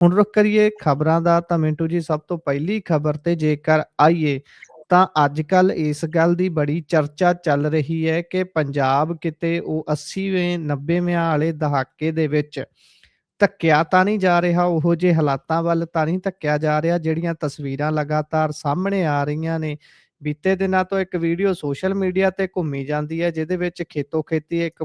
ਹੁਣ ਰੁਕ ਕਰੀਏ ਖਬਰਾਂ ਦਾ ਤਾਂ ਮਿੰਟੂ ਜੀ ਸਭ ਤੋਂ ਪਹਿਲੀ ਖਬਰ ਤੇ ਜੇਕਰ ਆਈਏ ਤਾਂ ਅੱਜ ਕੱਲ ਇਸ ਗੱਲ ਦੀ ਬੜੀ ਚਰਚਾ ਚੱਲ ਰਹੀ ਹੈ ਕਿ ਪੰਜਾਬ ਕਿਤੇ ਉਹ 80ਵੇਂ 90ਵਿਆਂ ਵਾਲੇ ਦਹਾਕੇ ਦੇ ਵਿੱਚ ਧੱਕਿਆ ਤਾਂ ਨਹੀਂ ਜਾ ਰਿਹਾ, ਉਹੋ ਜਿਹੇ ਹਾਲਾਤਾਂ ਵੱਲ ਤਾਂ ਨਹੀਂ ਧੱਕਿਆ ਜਾ ਰਿਹਾ ਜਿਹੜੀਆਂ ਤਸਵੀਰਾਂ ਲਗਾਤਾਰ ਸਾਹਮਣੇ ਆ ਰਹੀਆਂ ਨੇ। ਬੀਤੇ ਦਿਨਾਂ ਤੋਂ ਇੱਕ ਵੀਡੀਓ ਸੋਸ਼ਲ ਮੀਡੀਆ ਤੇ ਘੁੰਮੀ ਜਾਂਦੀ ਹੈ ਜਿਹਦੇ ਵਿੱਚ ਖੇਤੋਂ ਖੇਤੀ ਇੱਕ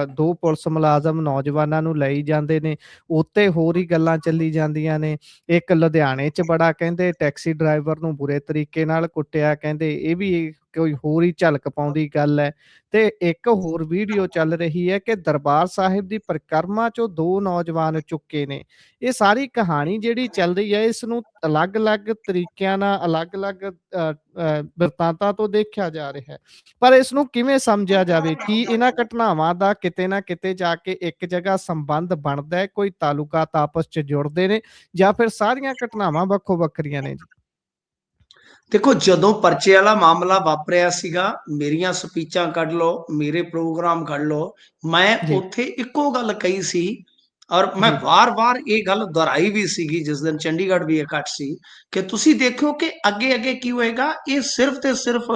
ਦੋ ਪੁਲਿਸ ਮੁਲਾਜ਼ਮ ਨੌਜਵਾਨਾਂ ਨੂੰ ਲਈ ਜਾਂਦੇ ਨੇ, ਉੱਤੇ ਹੋਰ ਹੀ ਗੱਲਾਂ ਚੱਲੀ ਜਾਂਦੀਆਂ ਨੇ। ਇੱਕ ਲੁਧਿਆਣੇ 'ਚ ਬੜਾ ਕਹਿੰਦੇ ਟੈਕਸੀ ਡਰਾਈਵਰ ਨੂੰ ਬੁਰੇ ਤਰੀਕੇ ਨਾਲ ਕੁੱਟਿਆ, ਕਹਿੰਦੇ ਇਹ ਵੀ ਕੋਈ ਹੋਰ ਹੀ ਝਲਕ ਪਾਉਂਦੀ ਗੱਲ ਹੈ। ਤੇ ਇੱਕ ਹੋਰ ਵੀਡੀਓ ਚੱਲ ਰਹੀ ਹੈ ਕਿ ਦਰਬਾਰ ਸਾਹਿਬ ਦੀ ਪਰਿਕਰਮਾ 'ਚੋਂ 2 ਨੌਜਵਾਨ ਚੁੱਕੇ ਨੇ। ਇਹ ਸਾਰੀ ਕਹਾਣੀ ਜਿਹੜੀ ਚੱਲ ਰਹੀ ਹੈ ਇਸ ਨੂੰ ਅਲੱਗ-ਅਲੱਗ ਤਰੀਕਿਆਂ ਨਾਲ ਅਲੱਗ-ਅਲੱਗ ਬਿਰਤਾਂਤਾਂ ਤੋਂ ਦੇਖਿਆ ਜਾ ਰਿਹਾ ਹੈ। ਪਰ ਇਸ ਨੂੰ ਕਿਵੇਂ ਸਮਝਿਆ ਜਾਵੇ? ਕੀ ਇਹਨਾਂ ਘਟਨਾਵਾਂ ਦਾ ਕਿਤੇ ਨਾ ਕਿਤੇ ਜਾ ਕੇ ਇੱਕ ਜਗ੍ਹਾ ਸੰਬੰਧ ਬਣਦਾ ਹੈ, ਕੋਈ ਤਾਲੁਕਾਤ ਆਪਸ 'ਚ ਜੁੜਦੇ ਨੇ ਜਾਂ ਫਿਰ ਸਾਰੀਆਂ ਘਟਨਾਵਾਂ ਵੱਖੋ-ਵੱਖਰੀਆਂ ਨੇ ਜੀ? ਦੇਖੋ, ਜਦੋਂ ਪਰਚੇ ਵਾਲਾ ਮਾਮਲਾ ਵਾਪਰਿਆ ਸੀਗਾ, ਮੇਰੀਆਂ ਸਪੀਚਾਂ ਕੱਢ ਲਓ, ਮੇਰੇ ਪ੍ਰੋਗਰਾਮ ਕੱਢ ਲਓ, ਮੈਂ ਜੀ, ਉੱਥੇ ਇੱਕੋ ਗੱਲ ਕਹੀ ਸੀ ਔਰ ਮੈਂ ਜੀ, ਵਾਰ-ਵਾਰ ਇਹ ਗੱਲ ਦੁਹਰਾਈ ਵੀ ਸੀਗੀ ਜਿਸ ਦਿਨ ਚੰਡੀਗੜ੍ਹ ਵੀ ਇਕੱਠ ਸੀ ਕਿ ਤੁਸੀਂ ਦੇਖਿਓ ਕਿ ਅੱਗੇ-ਅੱਗੇ ਕੀ ਹੋਏਗਾ। ਇਹ ਸਿਰਫ ਤੇ ਸਿਰਫ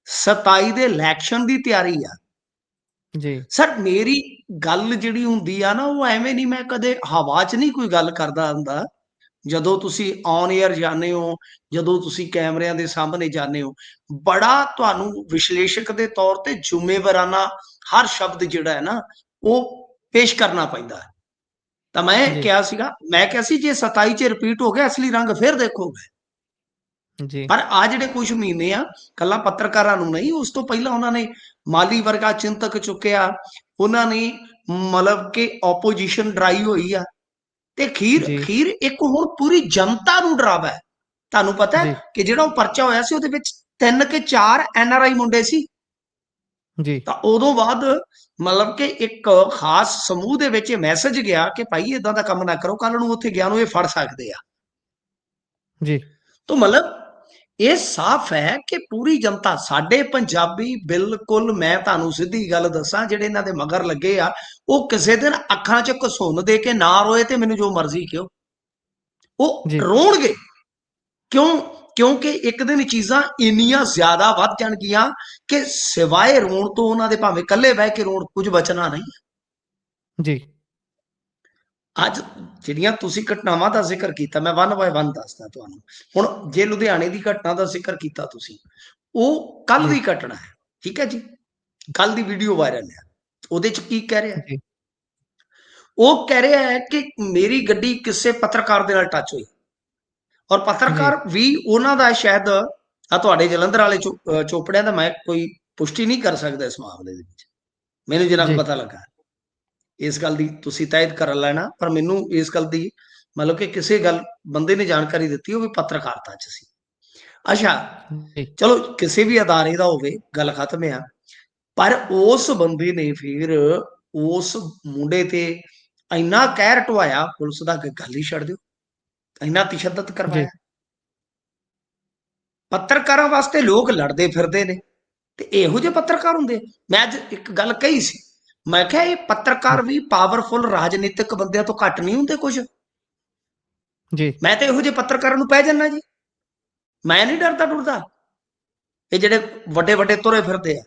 27 ਦੇ ਇਲੈਕਸ਼ਨ ਦੀ ਤਿਆਰੀ ਆ। ਜੀ, ਸਰ, ਮੇਰੀ ਗੱਲ ਜਿਹੜੀ ਹੁੰਦੀ ਆ ਨਾ, ਉਹ ਐਵੇਂ ਨਹੀਂ, ਮੈਂ ਕਦੇ ਹਵਾ 'ਚ ਨਹੀਂ ਕੋਈ ਗੱਲ ਕਰਦਾ ਹੁੰਦਾ। ਜਦੋਂ ਤੁਸੀਂ ਔਨ 에ਅਰ ਜਾਂਦੇ ਹੋ, ਜਦੋਂ ਤੁਸੀਂ ਕੈਮਰਿਆਂ ਦੇ ਸਾਹਮਣੇ ਜਾਂਦੇ ਹੋ, ਬੜਾ ਤੁਹਾਨੂੰ ਵਿਸ਼ਲੇਸ਼ਕ ਦੇ ਤੌਰ ਤੇ ਜ਼ਿੰਮੇਵਾਰਾਨਾ ਹਰ ਸ਼ਬਦ ਜਿਹੜਾ ਹੈ ਨਾ, ਉਹ ਪੇਸ਼ ਕਰਨਾ ਪੈਂਦਾ ਹੈ। ਤਾਂ ਮੈਂ ਜੀ, ਕਿਹਾ ਸੀਗਾ, ਮੈਂ ਕਿਹਾ ਸੀ ਜੇ 27 ਚ ਰਿਪੀਟ ਹੋ ਗਿਆ ਅਸਲੀ ਰੰਗ ਫਿਰ ਦੇਖੋਗੇ। ਜੀ, ਪਰ ਆ ਜਿਹੜੇ ਕੁਝ ਮਹੀਨੇ ਆ, ਕੱਲਾ ਪੱਤਰਕਾਰਾਂ ਨੂੰ ਨਹੀਂ, ਉਸ ਤੋਂ ਪਹਿਲਾਂ ਉਹਨਾਂ ਨੇ ਮਾਲੀ ਵਰਗਾ ਚਿੰਤਕ ਚੁੱਕਿਆ, ਉਹਨਾਂ ਨੇ ਮਤਲਬ ਕਿ ਆਪੋਜੀਸ਼ਨ ਡਰਾਈ ਹੋਈ ਆ, ਤੇ ਖੀਰ ਜੀ, ਖੀਰ ਇੱਕ ਹੁਣ ਪੂਰੀ ਜਨਤਾ ਨੂੰ ਡਰਾਵਾ ਹੈ। ਤੁਹਾਨੂੰ ਪਤਾ ਹੈ ਜੀ, ਕਿ ਜਿਹੜਾ ਉਹ ਪਰਚਾ ਹੋਇਆ ਸੀ ਉਹਦੇ ਵਿੱਚ 3 ਕੇ 4 NRI ਮੁੰਡੇ ਸੀ। ਜੀ, ਤਾਂ ਉਦੋਂ ਬਾਅਦ ਮਤਲਬ ਕਿ ਇੱਕ ਖਾਸ ਸਮੂਹ ਦੇ ਵਿੱਚ ਇਹ ਮੈਸੇਜ ਗਿਆ ਕਿ ਭਾਈ ਇਦਾਂ ਦਾ ਕੰਮ ਨਾ ਕਰੋ, ਕੱਲ ਨੂੰ ਉੱਥੇ ਗਿਆ ਨੂੰ ਇਹ ਫੜ ਸਕਦੇ ਆ। ਜੀ, ਤਾਂ ਮਤਲਬ ਇਹ ਸਾਫ਼ ਹੈ ਕਿ ਪੂਰੀ ਜਨਤਾ, ਸਾਡੇ ਪੰਜਾਬੀ ਬਿਲਕੁਲ, ਮੈਂ ਤੁਹਾਨੂੰ ਸਿੱਧੀ ਗੱਲ ਦੱਸਾਂ, ਜਿਹੜੇ ਇਹਨਾਂ ਦੇ ਮਗਰ ਲੱਗੇ ਆ, ਉਹ ਕਿਸੇ ਦਿਨ ਅੱਖਾਂ 'ਚ ਘਸੁੰਨ ਦੇ ਕੇ ਨਾ ਰੋਏ ਤੇ ਮੈਨੂੰ ਜੋ ਮਰਜ਼ੀ ਕਿਉਂ, ਉਹ ਜੀ, ਰੋਣਗੇ। ਕਿਉਂ? ਕਿਉਂਕਿ ਇੱਕ ਦਿਨ ਚੀਜ਼ਾਂ ਇੰਨੀਆਂ ਜ਼ਿਆਦਾ ਵੱਧ ਜਾਣਗੀਆਂ ਕਿ ਸਿਵਾਏ ਰੋਣ ਤੋਂ ਉਹਨਾਂ ਦੇ, ਭਾਵੇਂ ਇਕੱਲੇ ਬਹਿ ਕੇ ਰੋਣ, ਕੁਝ ਬਚਣਾ ਨਹੀਂ। ਜੀ, ਅੱਜ ਜਿਹੜੀਆਂ ਤੁਸੀਂ ਘਟਨਾਵਾਂ ਦਾ ਜ਼ਿਕਰ ਕੀਤਾ, ਮੈਂ 1 ਬਾਏ 1 ਦੱਸਦਾ ਤੁਹਾਨੂੰ। ਹੁਣ ਜੇ ਲੁਧਿਆਣੇ ਦੀ ਘਟਨਾ ਦਾ ਜ਼ਿਕਰ ਕੀਤਾ ਤੁਸੀਂ, ਉਹ ਕੱਲ ਜੀ, ਦੀ ਘਟਨਾ ਹੈ, ਠੀਕ ਹੈ ਜੀ। ਕੱਲ ਦੀ ਵੀਡੀਓ ਵਾਇਰਲ ਹੈ। ਉਹਦੇ ਚ ਕੀ ਕਹਿ ਰਿਹਾ? ਜੀ, ਉਹ ਕਹਿ ਰਿਹਾ ਹੈ ਕਿ ਮੇਰੀ ਗੱਡੀ ਕਿਸੇ ਪੱਤਰਕਾਰ ਦੇ ਨਾਲ ਟੱਚ ਹੋਈ, ਔਰ ਜੀ, ਪੱਤਰਕਾਰ ਵੀ ਉਹਨਾਂ ਦਾ ਸ਼ਾਇਦ ਆ ਤੁਹਾਡੇ ਜਲੰਧਰ ਵਾਲੇ ਚੋਪੜਿਆਂ ਦਾ, ਮੈਂ ਕੋਈ ਪੁਸ਼ਟੀ ਨਹੀਂ ਕਰ ਸਕਦਾ ਇਸ ਮਾਮਲੇ ਦੇ ਵਿੱਚ, ਮੈਨੂੰ ਜਿੰਨਾ ਕੁ ਜੀ, ਪਤਾ ਲੱਗਾ। ਇਸ ਗੱਲ ਦੀ ਤੁਸੀਂ ਤਾਇਦ ਕਰ ਲੈਣਾ, ਪਰ ਮੈਨੂੰ ਇਸ ਗੱਲ ਦੀ ਮਤਲਬ ਕਿ ਕਿਸੇ ਗੱਲ ਬੰਦੇ ਨੇ ਜਾਣਕਾਰੀ ਦਿੱਤੀ, ਉਹ ਵੀ ਪੱਤਰਕਾਰਤਾ 'ਚ ਸੀ। ਅੱਛਾ, ਜੀ, ਚਲੋ ਕਿਸੇ ਵੀ ਅਦਾਰੇ ਦਾ ਹੋਵੇ, ਗੱਲ ਖਤਮ ਆ। ਪਰ ਉਸ ਬੰਦੇ ਨੇ ਫਿਰ ਉਸ ਮੁੰਡੇ ਤੇ ਇੰਨਾ ਕਹਿਰ ਢਵਾਇਆ, ਪੁਲਿਸ ਦਾ ਗੱਲ ਹੀ ਛੱਡ ਦਿਓ, ਇੰਨਾ ਤਸ਼ੱਦਦ ਜੀ, ਕਰਵਾਇਆ। ਪੱਤਰਕਾਰਾਂ ਵਾਸਤੇ ਲੋਕ ਲੜਦੇ ਫਿਰਦੇ ਨੇ, ਤੇ ਇਹੋ ਜਿਹੇ ਪੱਤਰਕਾਰ ਹੁੰਦੇ। ਮੈਂ ਅੱਜ ਇੱਕ ਗੱਲ ਕਹੀ ਸੀ, ਮੈਂ ਕਿਹਾ ਇਹ ਪੱਤਰਕਾਰ ਵੀ ਪਾਵਰਫੁਲ ਰਾਜਨੀਤਿਕ ਬੰਦਿਆਂ ਤੋਂ ਘੱਟ ਨਹੀਂ ਹੁੰਦੇ ਕੁਝ। ਜੀ, ਮੈਂ ਤਾਂ ਇਹੋ ਜਿਹੇ ਪੱਤਰਕਾਰਾਂ ਨੂੰ ਪੈ ਜਾਣਾ ਜੀ, ਮੈਂ ਨਹੀਂ ਡਰਦਾ ਡੁਰਦਾ। ਇਹ ਜਿਹੜੇ ਵੱਡੇ ਵੱਡੇ ਤੁਰੇ ਫਿਰਦੇ ਆ,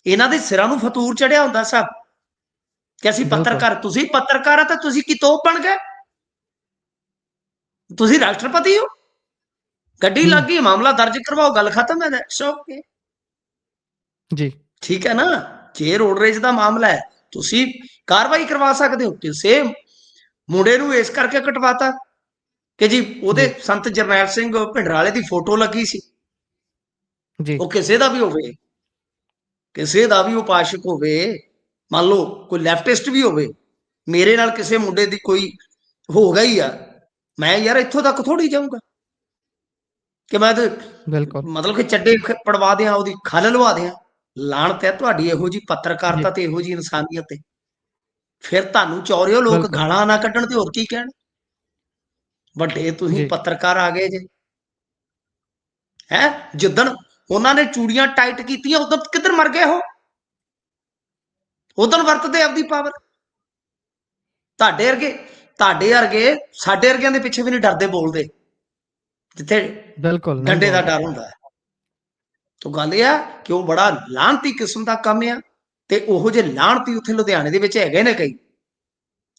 ਇਹਨਾਂ ਦੇ ਸਿਰਾਂ ਨੂੰ ਫਤੂਰ ਚੜਿਆ ਹੁੰਦਾ ਸਭ, ਕਿ ਅਸੀਂ ਬਿਲਕੁਲ, ਪੱਤਰਕਾਰ। ਤੁਸੀਂ ਪੱਤਰਕਾਰ ਆ ਤਾਂ ਤੁਸੀਂ ਕੀ ਤੋਪ ਬਣ ਗਏ? ਤੁਸੀਂ ਰਾਸ਼ਟਰਪਤੀ ਹੋ, ਗੱਡੀ ਹੂੰ, ਲੱਗ ਗਈ, ਮਾਮਲਾ ਦਰਜ ਕਰਵਾਓ, ਗੱਲ ਖਤਮ ਹੈ। ਓਕੇ, ਜੀ, ਠੀਕ ਹੈ ਨਾ। ਜੇ ਰੋਡ ਰੇਜ ਦਾ ਮਾਮਲਾ ਹੈ, ਤੁਸੀਂ ਕਾਰਵਾਈ ਕਰਵਾ ਸਕਦੇ ਹੋ। ਕਿਸੇ ਮੁੰਡੇ ਨੂੰ ਇਸ ਕਰਕੇ ਕਟਵਾਤਾ ਕਿ ਜੀ ਉਹਦੇ ਜੀ, ਸੰਤ ਜਰਨੈਲ ਸਿੰਘ ਭਿੰਡਰਾਲੇ ਦੀ ਫੋਟੋ ਲੱਗੀ ਸੀ। ਜੀ, ਉਹ ਕਿਸੇ ਦਾ ਵੀ ਹੋਵੇ, ਕਿਸੇ ਦਾ ਵੀ ਉਪਾਸ਼ਕ ਹੋਵੇ, ਮੰਨ ਲਓ ਕੋਈ ਲੈਫਟਿਸਟ ਵੀ ਹੋਵੇ, ਮੇਰੇ ਨਾਲ ਕਿਸੇ ਮੁੰਡੇ ਦੀ ਕੋਈ ਹੋ ਗਈ ਆ, ਮੈਂ ਯਾਰ ਇੱਥੋਂ ਤੱਕ ਥੋੜੀ ਜਾਊਂਗਾ ਕਿ ਮੈਂ ਤੇ ਬਿਲਕੁਲ, ਮਤਲਬ ਕਿ ਚੱਡੇ ਪੜਵਾ ਦਿਆਂ, ਉਹਦੀ ਖੱਲ ਲਵਾ ਦਿਆਂ। ਲਾਹਨਤ ਹੈ ਤੁਹਾਡੀ ਇਹੋ ਜੀ ਜੀ, ਪੱਤਰਕਾਰਤਾ ਤੇ ਇਹੋ ਜੀ ਇਨਸਾਨੀਅਤ ਤੇ। ਫਿਰ ਤੁਹਾਨੂੰ ਚੌਰਿਓ ਲੋਕ ਬਿਲਕੁਲ, ਗਾਲਾਂ ਨਾ ਕੱਢਣ ਤੇ ਹੋਰ ਕੀ ਕਹਿਣ। ਵੱਡੇ ਤੁਸੀਂ ਜੀ, ਪੱਤਰਕਾਰ ਆ ਗਏ ਜੇ, ਹੈ। ਜਿੱਦਣ ਉਹਨਾਂ ਨੇ ਚੂੜੀਆਂ ਟਾਈਟ ਕੀਤੀਆਂ, ਉਦੋਂ ਕਿੱਧਰ ਮਰ ਗਏ ਉਹ? ਉਦੋਂ ਵਰਤਦੇ ਆਪਦੀ ਪਾਵਰ। ਤੁਹਾਡੇ ਵਰਗੇ ਤੁਹਾਡੇ ਵਰਗੇ ਸਾਡੇ ਵਰਗਿਆਂ ਦੇ ਪਿੱਛੇ ਵੀ ਨਹੀਂ ਡਰਦੇ ਬੋਲਦੇ, ਜਿੱਥੇ ਬਿਲਕੁਲ ਨਹੀਂ ਡੰਡੇ ਦਾ ਬੋਲਦੇ। ਡਰ ਹੁੰਦਾ ਹੈ। ਤੋ ਗੱਲ ਇਹ ਆ ਕਿ ਉਹ ਬੜਾ ਲਾਹਨਤੀ ਕਿਸਮ ਦਾ ਕੰਮ ਆ, ਤੇ ਉਹੋ ਜਿਹੇ ਲਾਹਨਤੀ ਉੱਥੇ ਲੁਧਿਆਣੇ ਦੇ ਵਿੱਚ ਹੈਗੇ ਨੇ ਕਈ,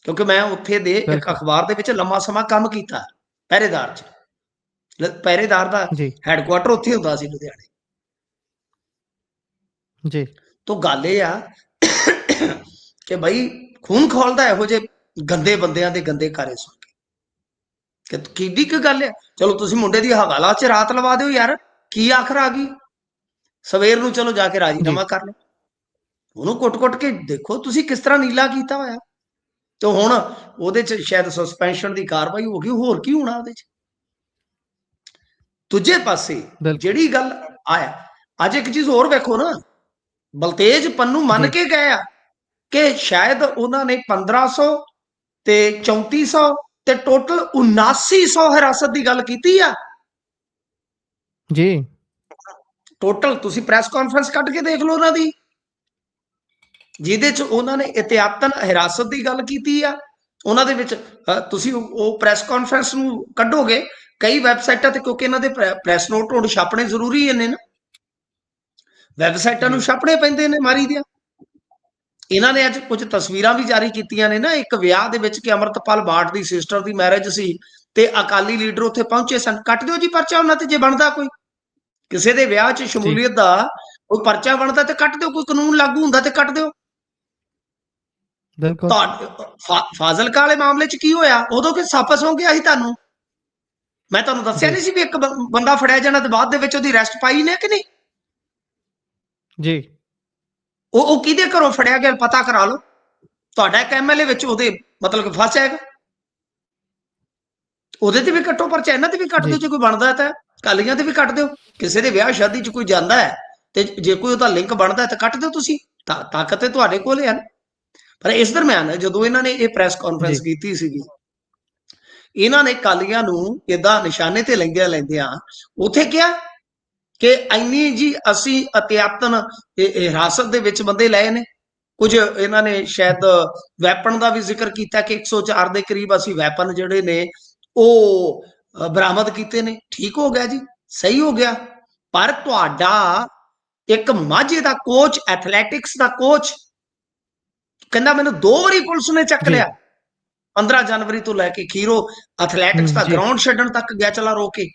ਕਿਉਂਕਿ ਮੈਂ ਉੱਥੇ ਦੇ ਇੱਕ ਬਿਲਕੁਲ। ਅਖਬਾਰ ਦੇ ਵਿੱਚ ਲੰਮਾ ਸਮਾਂ ਕੰਮ ਕੀਤਾ ਪਹਿਰੇਦਾਰ 'ਚ। ਪਹਿਰੇਦਾਰ ਦਾ ਜੀ, ਹੈਡਕੁਆਟਰ ਉੱਥੇ ਹੁੰਦਾ ਸੀ ਲੁਧਿਆਣੇ। ਜੀ, ਤੋ ਗੱਲ ਇਹ ਆ ਕਿ ਬਈ ਖੂਨ ਖੋਲਦਾ ਇਹੋ ਜਿਹੇ ਗੰਦੇ ਬੰਦਿਆਂ ਦੇ ਗੰਦੇ ਕਾਰੇ ਸੁਣ ਕੇ, ਕਿ ਕਿੱਡੀ ਕੁ ਗੱਲ ਹੈ। ਚਲੋ ਤੁਸੀਂ ਮੁੰਡੇ ਦੀ ਹਵਾਲਾ 'ਚ ਰਾਤ ਲਵਾ ਦਿਓ ਯਾਰ, ਕੀ ਆਖਰ ਆ ਗਈ, ਸਵੇਰ ਨੂੰ ਚਲੋ ਜਾ ਕੇ ਜੀ, ਰਾਜੀਨਾਮਾ ਕਰ ਲਓ। ਉਹਨੂੰ ਕੁੱਟ-ਕੁੱਟ ਕੇ ਦੇਖੋ ਤੁਸੀਂ ਕਿਸ ਤਰ੍ਹਾਂ ਨੀਲਾ ਕੀਤਾ ਹੋਇਆ। ਤੇ ਹੁਣ ਉਹਦੇ 'ਚ ਸ਼ਾਇਦ ਸਸਪੈਂਸ਼ਨ ਦੀ ਕਾਰਵਾਈ ਹੋ ਗਈ, ਹੋਰ ਕੀ ਹੋਣਾ ਉਹਦੇ 'ਚ। ਦੂਜੇ ਪਾਸੇ ਬਿਲਕੁਲ। ਜਿਹੜੀ ਗੱਲ ਆਇਆ, ਅੱਜ ਇੱਕ ਚੀਜ਼ ਹੋਰ ਵੇਖੋ ਨਾ, ਬਲਤੇਜ ਪੰਨੂ ਮੰਨ ਜੀ, ਕੇ ਗਏ ਆ ਕਿ ਸ਼ਾਇਦ ਉਹਨਾਂ ਨੇ 1500 ਤੇ 3400 ਤੇ ਟੋਟਲ 7900 ਹਿਰਾਸਤ ਦੀ ਗੱਲ ਕੀਤੀ ਆ। ਜੀ, ਟੋਟਲ ਤੁਸੀਂ ਪ੍ਰੈਸ ਕਾਨਫਰੰਸ ਕੱਢ ਕੇ ਦੇਖ ਲਓ ਉਹਨਾਂ ਦੀ, ਜਿਹਦੇ ਚ ਉਹਨਾਂ ਨੇ ਇਤਿਆਤਨ ਹਿਰਾਸਤ ਦੀ ਗੱਲ ਕੀਤੀ ਆ। ਉਹਨਾਂ ਦੇ ਵਿੱਚ ਤੁਸੀਂ ਉਹ ਪ੍ਰੈਸ ਕਾਨਫਰੰਸ ਨੂੰ ਕੱਢੋਗੇ, ਕਈ ਵੈਬਸਾਈਟਾਂ ਤੇ, ਕਿਉਂਕਿ ਇਹਨਾਂ ਦੇ ਪ੍ਰੈਸ ਨੋਟ ਹੁਣ ਛਾਪਣੇ ਜ਼ਰੂਰੀ ਨੇ ਨਾ, ਵੈਬਸਾਈਟਾਂ ਨੂੰ ਜੀ, ਛਾਪਣੇ ਪੈਂਦੇ ਨੇ ਮਾਰੀ ਦੀਆਂ। ਇਹਨਾਂ ਨੇ ਅੱਜ ਕੁਝ ਤਸਵੀਰਾਂ ਵੀ ਜਾਰੀ ਕੀਤੀਆਂ ਨੇ ਨਾ, ਇੱਕ ਵਿਆਹ ਦੇ ਵਿੱਚ ਕਿ ਅਮਰਤਪਾਲ ਬਾਠ ਦੀ ਸਿਸਟਰ ਦੀ ਮੈਰਿਜ ਸੀ ਤੇ ਅਕਾਲੀ ਲੀਡਰ ਉੱਥੇ ਪਹੁੰਚੇ ਸਨ। ਕੱਟ ਦਿਓ ਜੀ ਪਰਚਾ ਉਹਨਾਂ ਤੇ, ਜੇ ਬਣਦਾ ਕੋਈ ਕਿਸੇ ਦੇ ਵਿਆਹ 'ਚ ਜੀ, ਸ਼ਮੂਲੀਅਤ ਦਾ ਕੋਈ ਪਰਚਾ ਬਣਦਾ ਤੇ ਕੱਟ ਦਿਓ, ਕੋਈ ਕਾਨੂੰਨ ਲਾਗੂ ਹੁੰਦਾ ਤੇ ਕੱਟ ਦਿਓ। ਬਿਲਕੁਲ। ਫਾਜ਼ਿਲਕਾ ਵਾਲੇ ਮਾਮਲੇ 'ਚ ਕੀ ਹੋਇਆ, ਉਦੋਂ ਕਿ ਸੱਪ ਸੌਂ ਗਿਆ ਸੀ ਤੁਹਾਨੂੰ, ਮੈਂ ਤੁਹਾਨੂੰ ਦੱਸਿਆ ਜੀ, ਨਹੀਂ ਸੀ ਵੀ ਇੱਕ ਬੰਦਾ ਫੜਿਆ ਜਾਣਾ ਤੇ ਬਾਅਦ ਦੇ ਵਿੱਚ ਉਹਦੀ ਅਰੈਸਟ ਪਾਈ ਨੇ ਕਿ ਨਹੀਂ। ਜੀ, ਉਹ ਕਿਹਦੇ ਘਰੋਂ ਫੜਿਆ ਗਿਆ ਪਤਾ ਕਰਾ ਲਓ, ਤੁਹਾਡਾ ਇੱਕ ਐਮਐਲਏ ਵਿੱਚ ਉਹਦੇ ਮਤਲਬ ਕਿ ਫਸ ਜਾਏਗਾ, ਉਹਦੇ ਤੇ ਵੀ ਕੱਟੋ ਪਰਚਾ, ਇਹਨਾਂ ਤੇ ਵੀ ਕੱਟ ਦਿਓ, ਜੀ, ਜੇ ਕੋਈ ਬਣਦਾ ਤਾਂ ਕਾਲੀਆਂ ਤੇ ਵੀ ਕੱਟ ਦਿਓ। ਕਿਸੇ ਦੇ ਵਿਆਹ ਸ਼ਾਦੀ 'ਚ ਕੋਈ ਜਾਂਦਾ ਹੈ ਤੇ ਜੇ ਕੋਈ ਉਹਦਾ ਲਿੰਕ ਬਣਦਾ ਤਾਂ ਕੱਟ ਦਿਓ ਤੁਸੀਂ, ਤਾਕਤ ਤੇ ਤੁਹਾਡੇ ਕੋਲ ਹੈ। ਪਰ ਇਸ ਦਰਮਿਆਨ ਜਦੋਂ ਇਹਨਾਂ ਨੇ ਇਹ ਪ੍ਰੈਸ ਕਾਨਫਰੰਸ ਜੀ, ਕੀਤੀ ਸੀਗੀ, ਇਹਨਾਂ ਨੇ ਕਾਲੀਆਂ ਨੂੰ ਇਦਾਂ ਨਿਸ਼ਾਨੇ ਤੇ ਲੈਂਦਿਆਂ ਉੱਥੇ ਕਿਹਾ ਕਿ ਇੰਨੀ ਜੀ ਅਸੀਂ ਅਤਿਆਤਨ ਹਿਰਾਸਤ ਦੇ ਵਿੱਚ ਬੰਦੇ ਲਏ ਨੇ। ਕੁਝ ਇਹਨਾਂ ਨੇ ਸ਼ਾਇਦ ਵੈਪਨ ਦਾ ਵੀ ਜ਼ਿਕਰ ਕੀਤਾ ਕਿ 104 ਦੇ ਕਰੀਬ ਅਸੀਂ ਵੈਪਨ ਜਿਹੜੇ ਨੇ ਉਹ ਬਰਾਮਦ ਕੀਤੇ ਨੇ। ਠੀਕ ਹੋ ਗਿਆ ਜੀ, ਸਹੀ ਹੋ ਗਿਆ। ਪਰ ਤੁਹਾਡਾ ਇੱਕ ਮਾਝੇ ਦਾ ਕੋਚ, ਐਥਲੈਟਿਕਸ ਦਾ ਕੋਚ ਕਹਿੰਦਾ ਮੈਨੂੰ 2 ਵਾਰੀ ਪੁਲਿਸ ਨੇ ਚੱਕ ਜੀ, ਲਿਆ, 15 ਜਨਵਰੀ ਤੋਂ ਲੈ ਕੇ ਖੀਰੋ ਐਥਲੈਟਿਕਸ ਦਾ ਜੀ, ਗਰਾਊਂਡ ਛੱਡਣ ਤੱਕ ਗਿਆ ਚਲਾ ਰੋ ਕੇ।